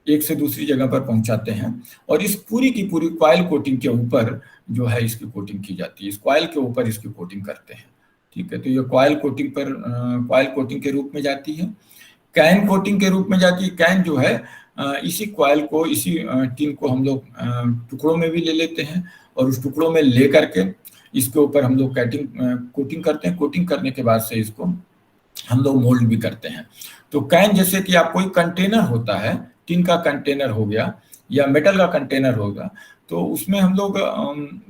एक से दूसरी जगह पर पहुंचाते हैं और इस पूरी की पूरी कॉइल कोटिंग के ऊपर जो है इसकी कोटिंग की जाती है, इस कॉइल के ऊपर इसकी कोटिंग करते हैं, ठीक है। तो ये कॉइल कोटिंग पर कॉइल कोटिंग के रूप में जाती है। कैन कोटिंग के रूप में जाती है। कैन जो है इसी कॉइल को, इसी टीन को हम लोग टुकड़ों में भी ले लेते हैं और उस टुकड़ों में ले करके इसके ऊपर हम लोग कोटिंग करते हैं। कोटिंग करने के बाद से इसको हम लोग मोल्ड भी करते हैं। तो कैन जैसे कि आप कोई कंटेनर होता है, टीन का कंटेनर हो गया या मेटल का कंटेनर होगा, तो उसमें हम लोग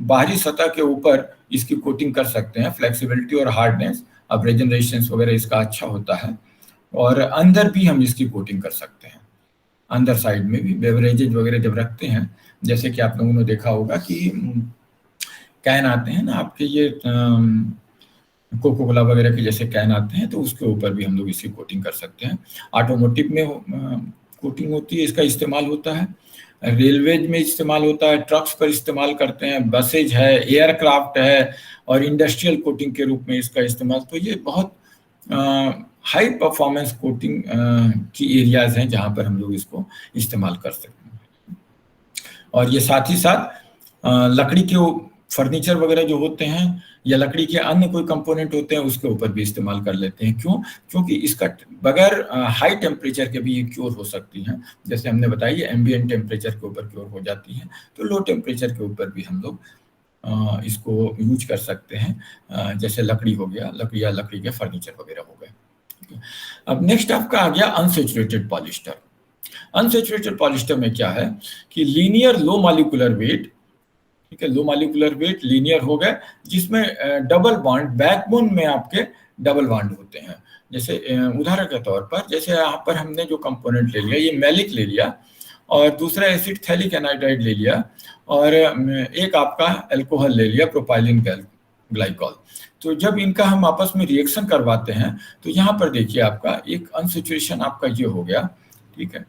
बाहरी सतह के ऊपर इसकी कोटिंग कर सकते हैं। फ्लेक्सिबिलिटी और हार्डनेस, अब्रेजन रेजिस्टेंस वगैरह इसका अच्छा होता है। और अंदर भी हम इसकी कोटिंग कर सकते हैं, अंदर साइड में भी बेवरेजेज वगैरह जब रखते हैं, जैसे कि आप लोगों ने देखा होगा कि कैन आते हैं ना आपके, ये कोको कोला वगैरह के जैसे कैन आते हैं, तो उसके ऊपर भी हम लोग इसकी कोटिंग कर सकते हैं। ऑटोमोटिव में कोटिंग होती है, इसका इस्तेमाल होता है। रेलवेज में इस्तेमाल होता है, ट्रक्स पर इस्तेमाल करते हैं, बसेज है, एयरक्राफ्ट है, और इंडस्ट्रियल कोटिंग के रूप में इसका इस्तेमाल। तो ये बहुत हाई परफॉर्मेंस कोटिंग की एरियाज हैं जहां पर हम लोग इसको इस्तेमाल कर सकते हैं। और ये साथ ही साथ लकड़ी के फर्नीचर वगैरह जो होते हैं या लकड़ी के अन्य कोई कंपोनेंट होते हैं उसके ऊपर भी इस्तेमाल कर लेते हैं। क्यों? क्योंकि इसका बगैर हाई टेम्परेचर के भी ये क्योर हो सकती हैं। जैसे हमने बताया एम्बिएंट टेम्परेचर के ऊपर क्योर हो जाती है, तो लो टेम्परेचर के ऊपर भी हम लोग इसको यूज कर सकते हैं। जैसे लकड़ी हो गया, लकड़ी या लकड़ी के फर्नीचर वगैरह हो गए। अब नेक्स्ट आपका आ गया अनसैचुरेटेड पॉलिस्टर। अनसैचुरेटेड पॉलिस्टर में क्या है कि लीनियर लो मॉलिक्यूलर वेट, ठीक है, लो मॉलिक्यूलर वेट लीनियर हो गए, जिसमें डबल बॉन्ड, बैकबोन में आपके डबल बॉन्ड होते हैं। जैसे उदाहरण के तौर पर, जैसे यहाँ पर हमने जो कंपोनेंट ले लिया, ये मैलिक ले लिया और दूसरा एसिड थैलिक एनाइड्राइड ले लिया और एक आपका अल्कोहल ले लिया, प्रोपाइलिन ग्लाइकॉल। तो जब इनका हम आपस में रिएक्शन करवाते हैं तो यहाँ पर देखिए आपका एक अनसैचुरेशन आपका ये हो गया, ठीक है।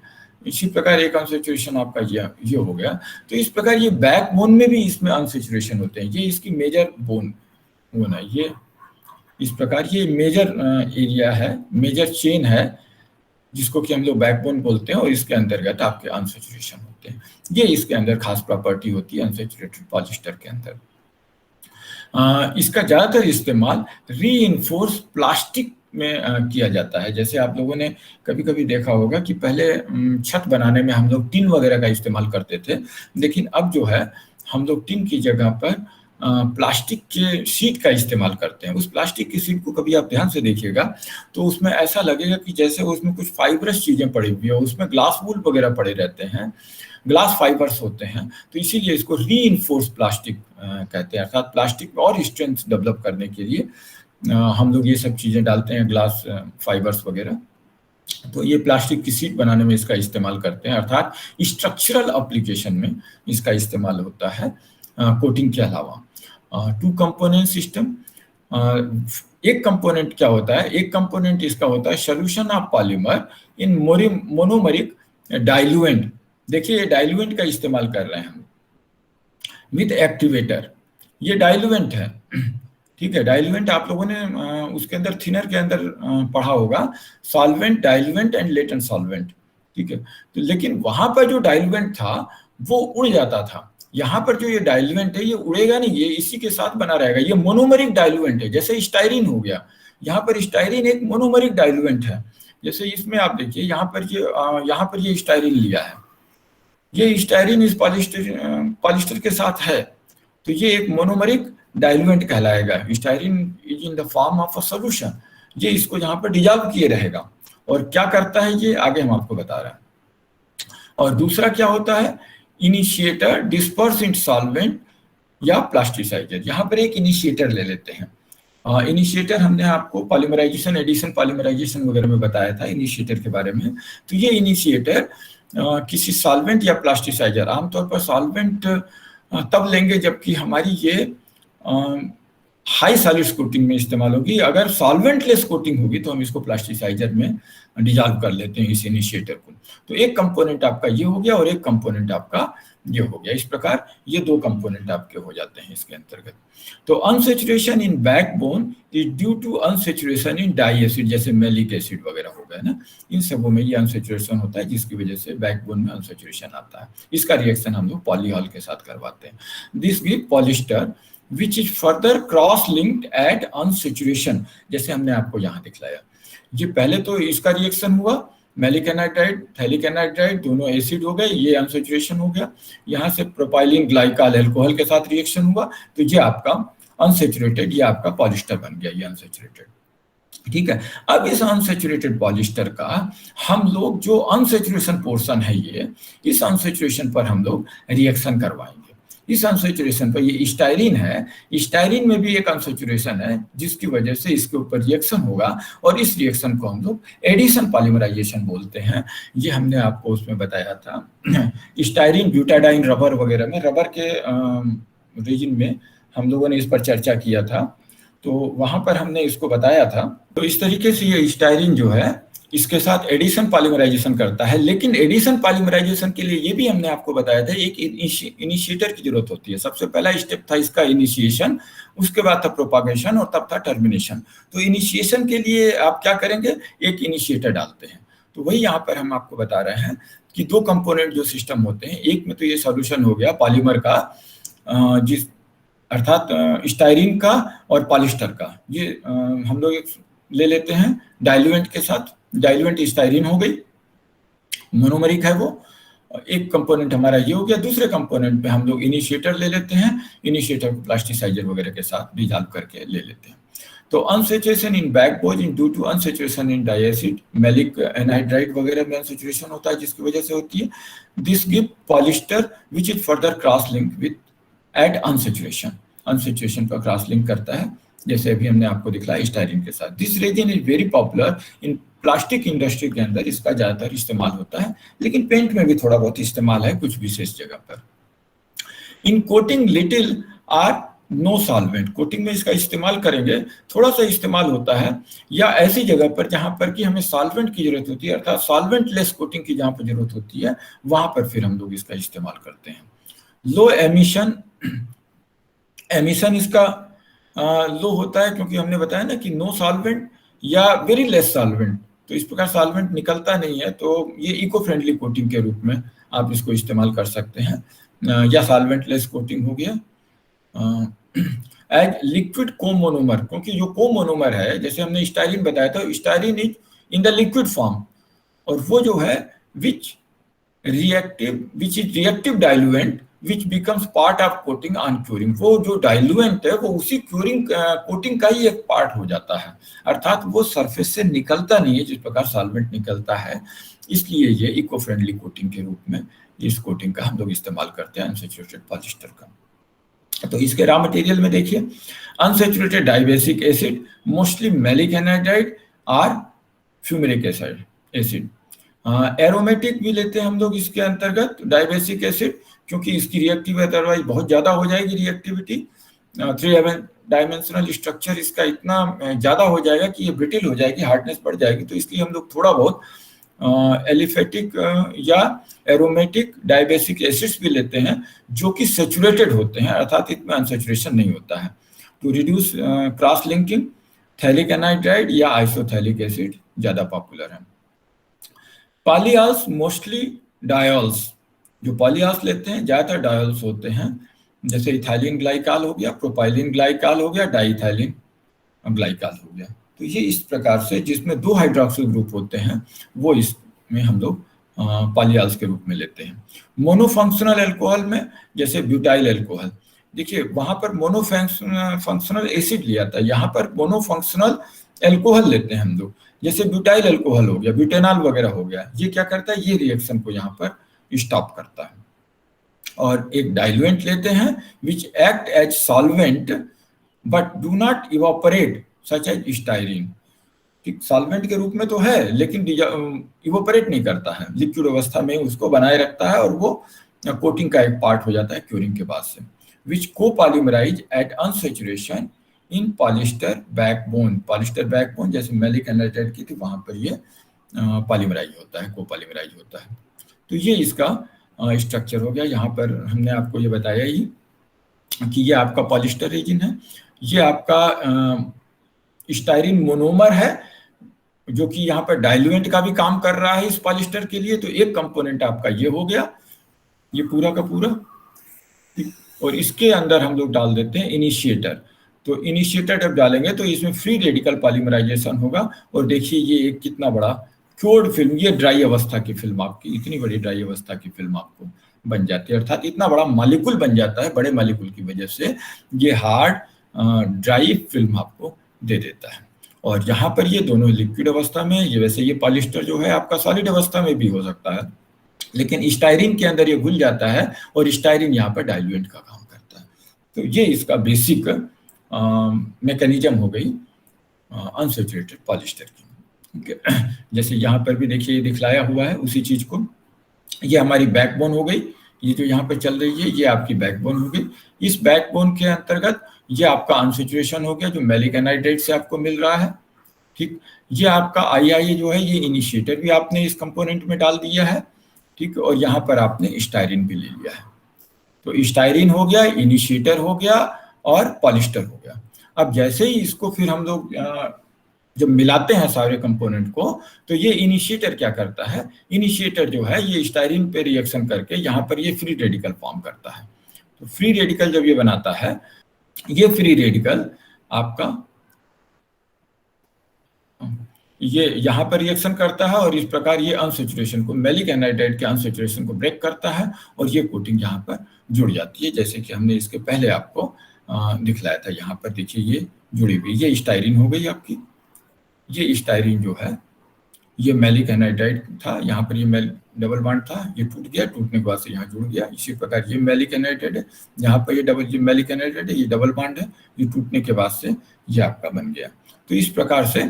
इसी प्रकार एक अनसैचुरेशन आपका ये हो गया। तो इस प्रकार ये बैक बोन में भी इसमें अनसैचुरेशन होते हैं। ये इसकी मेजर बोन है, ये इस प्रकार ये मेजर एरिया है, मेजर चेन है जिसको कि हम लोग बैकबोन बोलते हैं, और इसके अंतर्गत आपके अनसैचुरेशन होते हैं। ये इसके अंदर खास प्रॉपर्टी होती है अनसैचुरेटेड पॉलिएस्टर के अंदर। इसका ज़्यादातर इस्तेमाल रीइंफोर्स प्लास्टिक में किया जाता है। जैसे आप लोगों ने कभी कभी देखा होगा कि पहले छत बनाने में हम लोग टिन वगैरह का इस्तेमाल करते थे, लेकिन अब जो है हम लोग टिन की जगह पर प्लास्टिक के शीट का इस्तेमाल करते हैं। उस प्लास्टिक की शीट को कभी आप ध्यान से देखिएगा तो उसमें ऐसा लगेगा कि जैसे उसमें कुछ फाइबरस चीज़ें पड़ी हुई है, उसमें ग्लास वूल वगैरह पड़े रहते हैं, ग्लास फाइबर्स होते हैं, तो इसीलिए इसको रीइंफोर्स प्लास्टिक कहते हैं। अर्थात प्लास्टिक में और स्ट्रेंथ डेवलप करने के लिए हम लोग ये सब चीज़ें डालते हैं, ग्लास फाइबर्स वगैरह। तो ये प्लास्टिक की सीट बनाने में इसका इस्तेमाल करते हैं, अर्थात स्ट्रक्चरल एप्लीकेशन में इसका इस्तेमाल होता है कोटिंग के अलावा। टू कंपोनेंट सिस्टम, एक कंपोनेंट क्या होता है, एक कंपोनेंट इसका होता है solution of polymer in monomeric diluent. देखिए डाइल्यूएंट का इस्तेमाल कर रहे हैं हम विद एक्टिवेटर, ये डाइल्यूएंट है, ठीक है। डाइल्यूएंट आप लोगों ने उसके अंदर थिनर के अंदर पढ़ा होगा, solvent, diluent and latent solvent, ठीक है। तो लेकिन वहां पर जो डाइल्यूएंट था वो उड़ जाता था, यहाँ पर जो ये डाइल्यूएंट है ये उड़ेगा नहीं, ये इसी के साथ बना रहेगा। ये मोनोमरिक डाइल्यूएंट है, जैसे स्टाइरिन हो गया, यहाँ पर स्टाइरिन एक मोनोमरिक डाइल्यूएंट है। जैसे इसमें आप देखिए यहाँ पर ये स्टाइरिन लिया है, ये स्टाइरिन इस पॉलिस्टर के साथ है, तो ये एक मोनोमरिक डाइल्यूएंट कहलाएगा। Styrene is in the form of a solution, ये इसको यहाँ पर डिजॉल्व किए रहेगा। और क्या करता है ये आगे हम आपको बता रहे हैं। और दूसरा क्या होता है, इनिशिएटर, डिस्पर्स इन सॉल्वेंट या प्लास्टिसाइजर। यहाँ पर एक इनिशिएटर ले लेते हैं। इनिशिएटर हमने आपको पॉलीमराइजेशन, एडिशन पॉलीमराइजेशन वगैरह में बताया था इनिशिएटर के बारे में। तो ये इनिशिएटर किसी सॉल्वेंट या प्लास्टिसाइजर, आमतौर पर सॉल्वेंट तब लेंगे जबकि हमारी ये हाई सॉलिड्स कोटिंग में इस्तेमाल होगी। अगर सॉल्वेंट लेस कोटिंग होगी तो हम इसको प्लास्टिसाइजर में डिजॉल्व कर लेते हैं इस इनिशिएटर को। तो एक कंपोनेंट आपका ये हो गया और एक कंपोनेंट आपका ये हो गया। इस प्रकार ये दो कंपोनेंट आपके हो जाते हैं इसके अंतर्गत। तो unsaturation in backbone is due to unsaturation in diacid, जैसे मैलिक एसिड वगैरह हो गया ना, इन सबों में ये अनसैचुरेशन होता है, जिसकी वजह से बैकबोन में अनसैचुरेशन आता है। इसका रिएक्शन हम लोग पॉलीहॉल के साथ करवाते हैं। This give polyester which is further cross linked at unsaturation, जैसे हमने आपको यहाँ दिखलाया। ये पहले तो इसका रिएक्शन हुआ, मैलिक एनाइड्राइड, थैलिक एनाइड्राइड दोनों एसिड हो गए, ये अनसैचुरेशन हो गया। यहाँ से प्रोपाइलिन ग्लाइकॉल अल्कोहल के साथ रिएक्शन हुआ, तो ये आपका अनसैचुरेटेड, ये आपका पॉलिस्टर बन गया, ये अनसैचुरेटेड, ठीक है। अब इस अनसैचुरेटेड पॉलिस्टर का हम लोग जो अनसैचुरेशन पोर्शन है, ये इस अनसैचुरेशन पर हम लोग रिएक्शन करवाएंगे। इस अनसैचुरेशन पर ये स्टाइरिन है, स्टाइरिन में भी एक अनसैचुरेशन है, जिसकी वजह से इसके ऊपर रिएक्शन होगा और इस रिएक्शन को हम लोग एडिशन पॉलीमराइजेशन बोलते हैं। ये हमने आपको उसमें बताया था स्टाइरिन ब्यूटाडाइन रबर वगैरह में, रबर के रीजन में हम लोगों ने इस पर चर्चा किया था, तो वहां पर हमने इसको बताया था। तो इस तरीके से ये स्टाइरिन जो है इसके साथ एडिशन पॉलीमराइजेशन करता है। लेकिन एडिशन पॉलीमराइजेशन के लिए ये भी हमने आपको बताया था, एक इनिशिएटर की जरूरत होती है। सबसे पहला स्टेप था इसका इनिशिएशन, उसके बाद था प्रोपागेशन और तब था टर्मिनेशन। तो इनिशिएशन के लिए आप क्या करेंगे, एक इनिशिएटर डालते हैं। तो वही यहाँ पर हम आपको बता रहे हैं कि दो कंपोनेंट जो सिस्टम होते हैं, एक में तो ये सॉल्यूशन हो गया पॉलीमर का, जिस अर्थात स्टाइरिन का और पॉलिस्टर का, ये हम लोग ले लेते हैं डाइल्यूएंट के साथ। डाइल्यूएंट स्टाइरिन हो गई, मोनोमरिक है वो, एक कंपोनेंट हमारा ये हो गया। दूसरे कंपोनेंट पे हम लोग इनिशिएटर ले लेते हैं, इनिशिएटर को प्लास्टिसाइजर वगैरह के साथ डिजॉल्व करके ले लेते हैं। तो unsaturation in backbone in due to unsaturation in diacid, maleic anhydride वगैरह में अनसैचुरेशन होता है, जिसकी वजह से होती है। This give polyester which is further cross link with at unsaturation, unsaturation पर क्रॉस लिंक करता है, जैसे अभी हमने आपको दिखलाया स्टाइरिन के साथ। This resin is very popular in plastic industry के अंदर, इसका ज्यादातर इस्तेमाल होता है, लेकिन पेंट में भी थोड़ा बहुत इस्तेमाल है कुछ विशेष जगह पर। In coating little or no solvent, coating में इसका इस्तेमाल करेंगे, थोड़ा सा इस्तेमाल होता है, या ऐसी जगह पर जहां पर कि हमें सॉल्वेंट की जरूरत होती है, अर्थात सॉल्वेंट लेस कोटिंग की जहां पर जरूरत होती है, वहां पर फिर हम लोग इसका इस्तेमाल करते हैं। लो एमिशन, एमिशन इसका लो होता है क्योंकि हमने बताया ना कि नो सॉल्वेंट या वेरी लेस सॉल्वेंट, तो इस प्रकार सॉल्वेंट निकलता नहीं है, तो ये इको फ्रेंडली कोटिंग के रूप में आप इसको इस्तेमाल कर सकते हैं, या सॉल्वेंटलेस कोटिंग हो गया। एज लिक्विड कोमोनोमर, क्योंकि जो कोमोनोमर है, जैसे हमने स्टाइरिन बताया था, styrene is in the liquid form, और वो जो है which is reactive diluent which becomes part of coating on curing. वो जो डाइल्यूएंट है वो उसी क्यूरिंग कोटिंग का ही एक पार्ट हो जाता है, अर्थात वो सरफेस से निकलता नहीं है जिस प्रकार सॉल्वेंट निकलता है। इसलिए ये इको फ्रेंडली कोटिंग के रूप में इस कोटिंग का हम लोग इस्तेमाल करते हैं अनसैचुरेटेड पॉलिएस्टर का। तो इसके रॉ मटेरियल में देखिए, unsaturated dibasic acid, mostly maleic anhydride और फ्यूमेरिक एसिड। एरोमेटिक भी लेते हैं हम लोग इसके अंतर्गत डाइबेसिक एसिड, क्योंकि इसकी रिएक्टिव अदरवाइज बहुत ज़्यादा हो जाएगी रिएक्टिविटी, 3 डायमेंशनल स्ट्रक्चर इसका इतना ज़्यादा हो जाएगा कि ये ब्रिटिल हो जाएगी, हार्डनेस बढ़ जाएगी। तो इसलिए हम लोग थोड़ा बहुत एलिफेटिक या एरोमेटिक डाइबेसिक एसिड्स भी लेते हैं जो कि सेचुरेटेड होते हैं, अर्थात इसमें अनसेचुरेशन नहीं होता है। To reduce cross linking, phthalic anhydride या आइसोथैलिक एसिड ज़्यादा पॉपुलर है। पॉलीऑल्स मोस्टली डायोल्स, जो पॉलीऑल्स लेते हैं ज़्यादातर डायोल्स होते हैं, जैसे इथाइलिन ग्लाइकॉल हो गया, प्रोपाइलिन ग्लाइकॉल हो गया, डाइइथाइलिन ग्लाइकॉल हो गया। तो ये इस प्रकार से जिसमें 2 हाइड्रोक्सिल ग्रुप होते हैं वो इसमें हम लोग पॉलीऑल्स के रूप में लेते हैं। मोनोफंक्शनल अल्कोहल में जैसे ब्यूटाइल अल्कोहल, देखिए वहाँ पर मोनोफंक्शनल एसिड लिया था, यहाँ पर मोनोफंक्शनल अल्कोहल लेते हैं हम लोग, जैसे ब्यूटाइल अल्कोहल हो गया, ब्यूटेनॉल वगैरह हो गया। ये क्या करता है, ये रिएक्शन को यहाँ पर स्टॉप करता है। और एक डाइल्यूएंट लेते हैं which act as solvent but do not evaporate such as styrene. ठीक, सॉल्वेंट के रूप में तो है लेकिन इवापोरेट नहीं करता है, लिक्विड अवस्था में उसको बनाए रखता है और वो कोटिंग का एक पार्ट हो जाता है क्यूरिंग के बाद से। विच को पॉलीमराइज एट अनसैचुरेशन इन पॉलिएस्टर बैकबोन। पॉलिएस्टर बैकबोन जैसे मैलिक एनाइड्राइड की थी, वहां पर ये पॉलीमराइज होता है, को पॉलीमराइज होता है। तो ये इसका स्ट्रक्चर हो गया। यहाँ पर हमने आपको ये बताया ही कि ये आपका पॉलिएस्टर रेजिन है, ये आपका स्टाइरिन मोनोमर है जो कि यहाँ पर डाइल्यूएंट का भी काम कर रहा है इस पॉलिएस्टर के लिए। तो एक कंपोनेंट आपका ये हो गया, ये पूरा का पूरा, और इसके अंदर हम लोग डाल देते हैं इनिशिएटर। तो इनिशिएटर जब डालेंगे तो इसमें फ्री रेडिकल पॉलीमराइजेशन होगा, और देखिए ये एक कितना बड़ा क्योर्ड फिल्म, ये ड्राई अवस्था की फिल्म आपकी, इतनी बड़ी ड्राई अवस्था की फिल्म आपको बन जाती है, अर्थात इतना बड़ा मॉलिक्यूल बन जाता है, बड़े मॉलिक्यूल की वजह से ये हार्ड ड्राई फिल्म आपको दे देता है। और यहाँ पर ये दोनों लिक्विड अवस्था में, ये वैसे ये पॉलिएस्टर जो है आपका सॉलिड अवस्था में भी हो सकता है, लेकिन स्टाइरिन के अंदर ये घुल जाता है और स्टाइरिन यहाँ पर डाइल्यूएंट का काम करता है। तो ये इसका बेसिक मैकेनिज्म हो गई अनसैचुरेटेड पॉलिएस्टर की। जैसे यहाँ पर भी देखिए दिखलाया हुआ है उसी चीज को। ये हमारी बैकबोन हो गई, ये जो यहाँ पर चल रही है ये आपकी बैकबोन हो गई। इस बैकबोन के अंतर्गत ये आपका अनसैचुरेशन हो गया जो मैलिक एनाइड्राइड से आपको मिल रहा है। ठीक, ये आपका आई जो है, ये इनिशिएटर भी आपने इस कंपोनेंट में डाल दिया है। ठीक, और यहाँ पर आपने स्टाइरिन भी ले लिया है। तो स्टाइरिन हो गया, इनिशिएटर हो गया और पॉलिएस्टर हो गया। अब जैसे ही इसको फिर हम लोग जब मिलाते हैं सारे कंपोनेंट को, तो ये इनिशिएटर क्या करता है, इनिशिएटर जो है ये स्टाइरिन पे रिएक्शन करके यहाँ पर ये फ्री रेडिकल फॉर्म करता है। तो फ्री रेडिकल जब ये बनाता है, ये फ्री रेडिकल आपका ये यहाँ पर रिएक्शन करता है और इस प्रकार ये अनसैचुरेशन को, मैलिक एनाइड्राइड के अनसैचुरेशन को ब्रेक करता है और ये कोटिंग यहाँ पर जुड़ जाती है, जैसे कि हमने इसके पहले आपको दिखलाया था। यहाँ पर देखिए ये जुड़ी हुई, ये स्टाइरिन हो गई आपकी। ये स्टाइरिन जो है ये मैलिक एनाइड्राइड था, यहाँ पर ये डबल बॉन्ड था, ये टूट गया, टूटने के बाद से यहाँ जुड़ गया। इसी प्रकार ये मैलिक एनाइड्राइड है, यहाँ पर ये मैलिक एनाइड्राइड है, ये डबल बॉन्ड है, ये टूटने के बाद से ये आपका बन गया। तो इस प्रकार से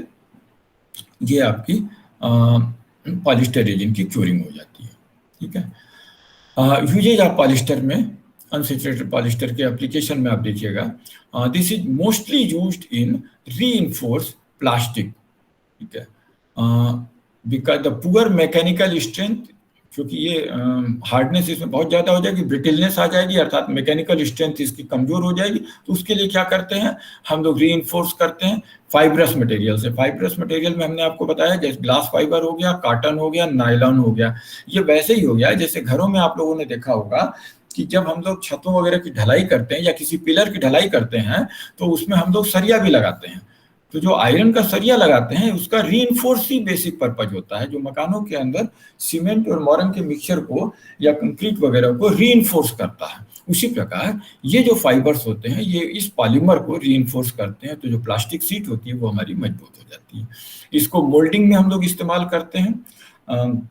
ये आपकी पॉलिएस्टर रेजिन की क्यूरिंग हो जाती है। ठीक है, यूजेज ऑफ पॉलिएस्टर में, अनसैचुरेटेड पॉलिएस्टर के एप्लीकेशन में आप देखिएगा, this is mostly used in reinforce plastic. ठीक है, because the poor mechanical strength क्योंकि ये हार्डनेस इसमें बहुत ज़्यादा हो जाएगी, ब्रिटलनेस आ जाएगी, अर्थात मैकेनिकल स्ट्रेंथ इसकी कमज़ोर हो जाएगी। तो उसके लिए क्या करते हैं हम लोग, री करते हैं फाइब्रस मटेरियल से। फाइब्रस मटेरियल में हमने आपको बताया जैसे ग्लास फाइबर हो गया, कॉटन हो गया, नायलॉन हो गया। ये वैसे ही हो गया जैसे घरों में आप लोगों ने देखा होगा कि जब हम लोग छतों वगैरह की ढलाई करते हैं या किसी पिलर की ढलाई करते हैं तो उसमें हम लोग सरिया भी लगाते हैं। तो जो आयरन का सरिया लगाते हैं उसका रीइंफोर्स ही बेसिक पर्पज होता है, जो मकानों के अंदर सीमेंट और मोरम के मिक्सचर को या कंक्रीट वगैरह को रीइंफोर्स करता है। उसी प्रकार ये जो फाइबर्स होते हैं ये इस पॉलीमर को रीइंफोर्स करते हैं, तो जो प्लास्टिक शीट होती है वो हमारी मजबूत हो जाती है। इसको मोल्डिंग में हम लोग इस्तेमाल करते हैं।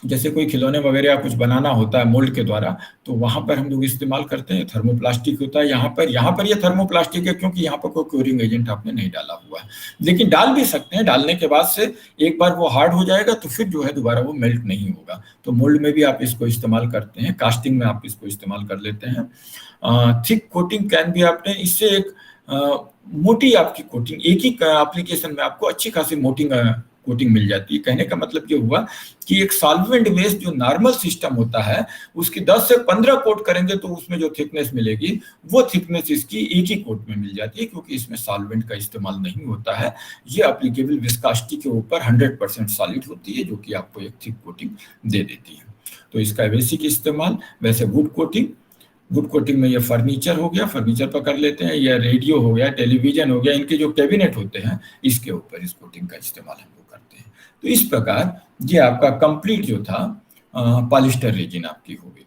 जैसे कोई खिलौने वगैरह या कुछ बनाना होता है मोल्ड के द्वारा, तो वहां पर हम लोग इस्तेमाल करते हैं। थर्मोप्लास्टिक होता है यहाँ पर ये थर्मोप्लास्टिक है क्योंकि यहाँ पर कोई क्योरिंग एजेंट आपने नहीं डाला हुआ है, लेकिन डाल भी सकते हैं। डालने के बाद से एक बार वो हार्ड हो जाएगा तो फिर जो है दोबारा वो मेल्ट नहीं होगा। तो मोल्ड में भी आप इसको इस्तेमाल करते हैं, कास्टिंग में आप इसको इस्तेमाल कर लेते हैं। थिक कोटिंग कैन भी आपने इससे एक मोटी आपकी कोटिंग, एक ही एप्लीकेशन में आपको अच्छी खासी मोटिंग कोटिंग मिल जाती है। कहने का मतलब ये हुआ कि एक सॉल्वेंट बेस्ड जो नॉर्मल सिस्टम होता है उसकी 10 से 15 कोट करेंगे तो उसमें जो थिकनेस मिलेगी वो थिकनेस इसकी एक ही कोट में मिल जाती है, क्योंकि इसमें सॉल्वेंट का इस्तेमाल नहीं होता है। ये एप्लीकेबल विस्कोसिटी के ऊपर 100% सॉलिड होती है, जो कि आपको एक थिक कोटिंग दे देती है। तो इसका बेसिक इस्तेमाल वैसे वुड कोटिंग में ये फर्नीचर हो गया, फर्नीचर पर कर लेते हैं, या रेडियो हो गया, टेलीविजन हो गया, इनके जो कैबिनेट होते हैं इसके ऊपर इस कोटिंग का इस्तेमाल हम लोग करते हैं। तो इस प्रकार ये आपका कंप्लीट जो था पॉलिस्टर रेजिन आपकी हो गई।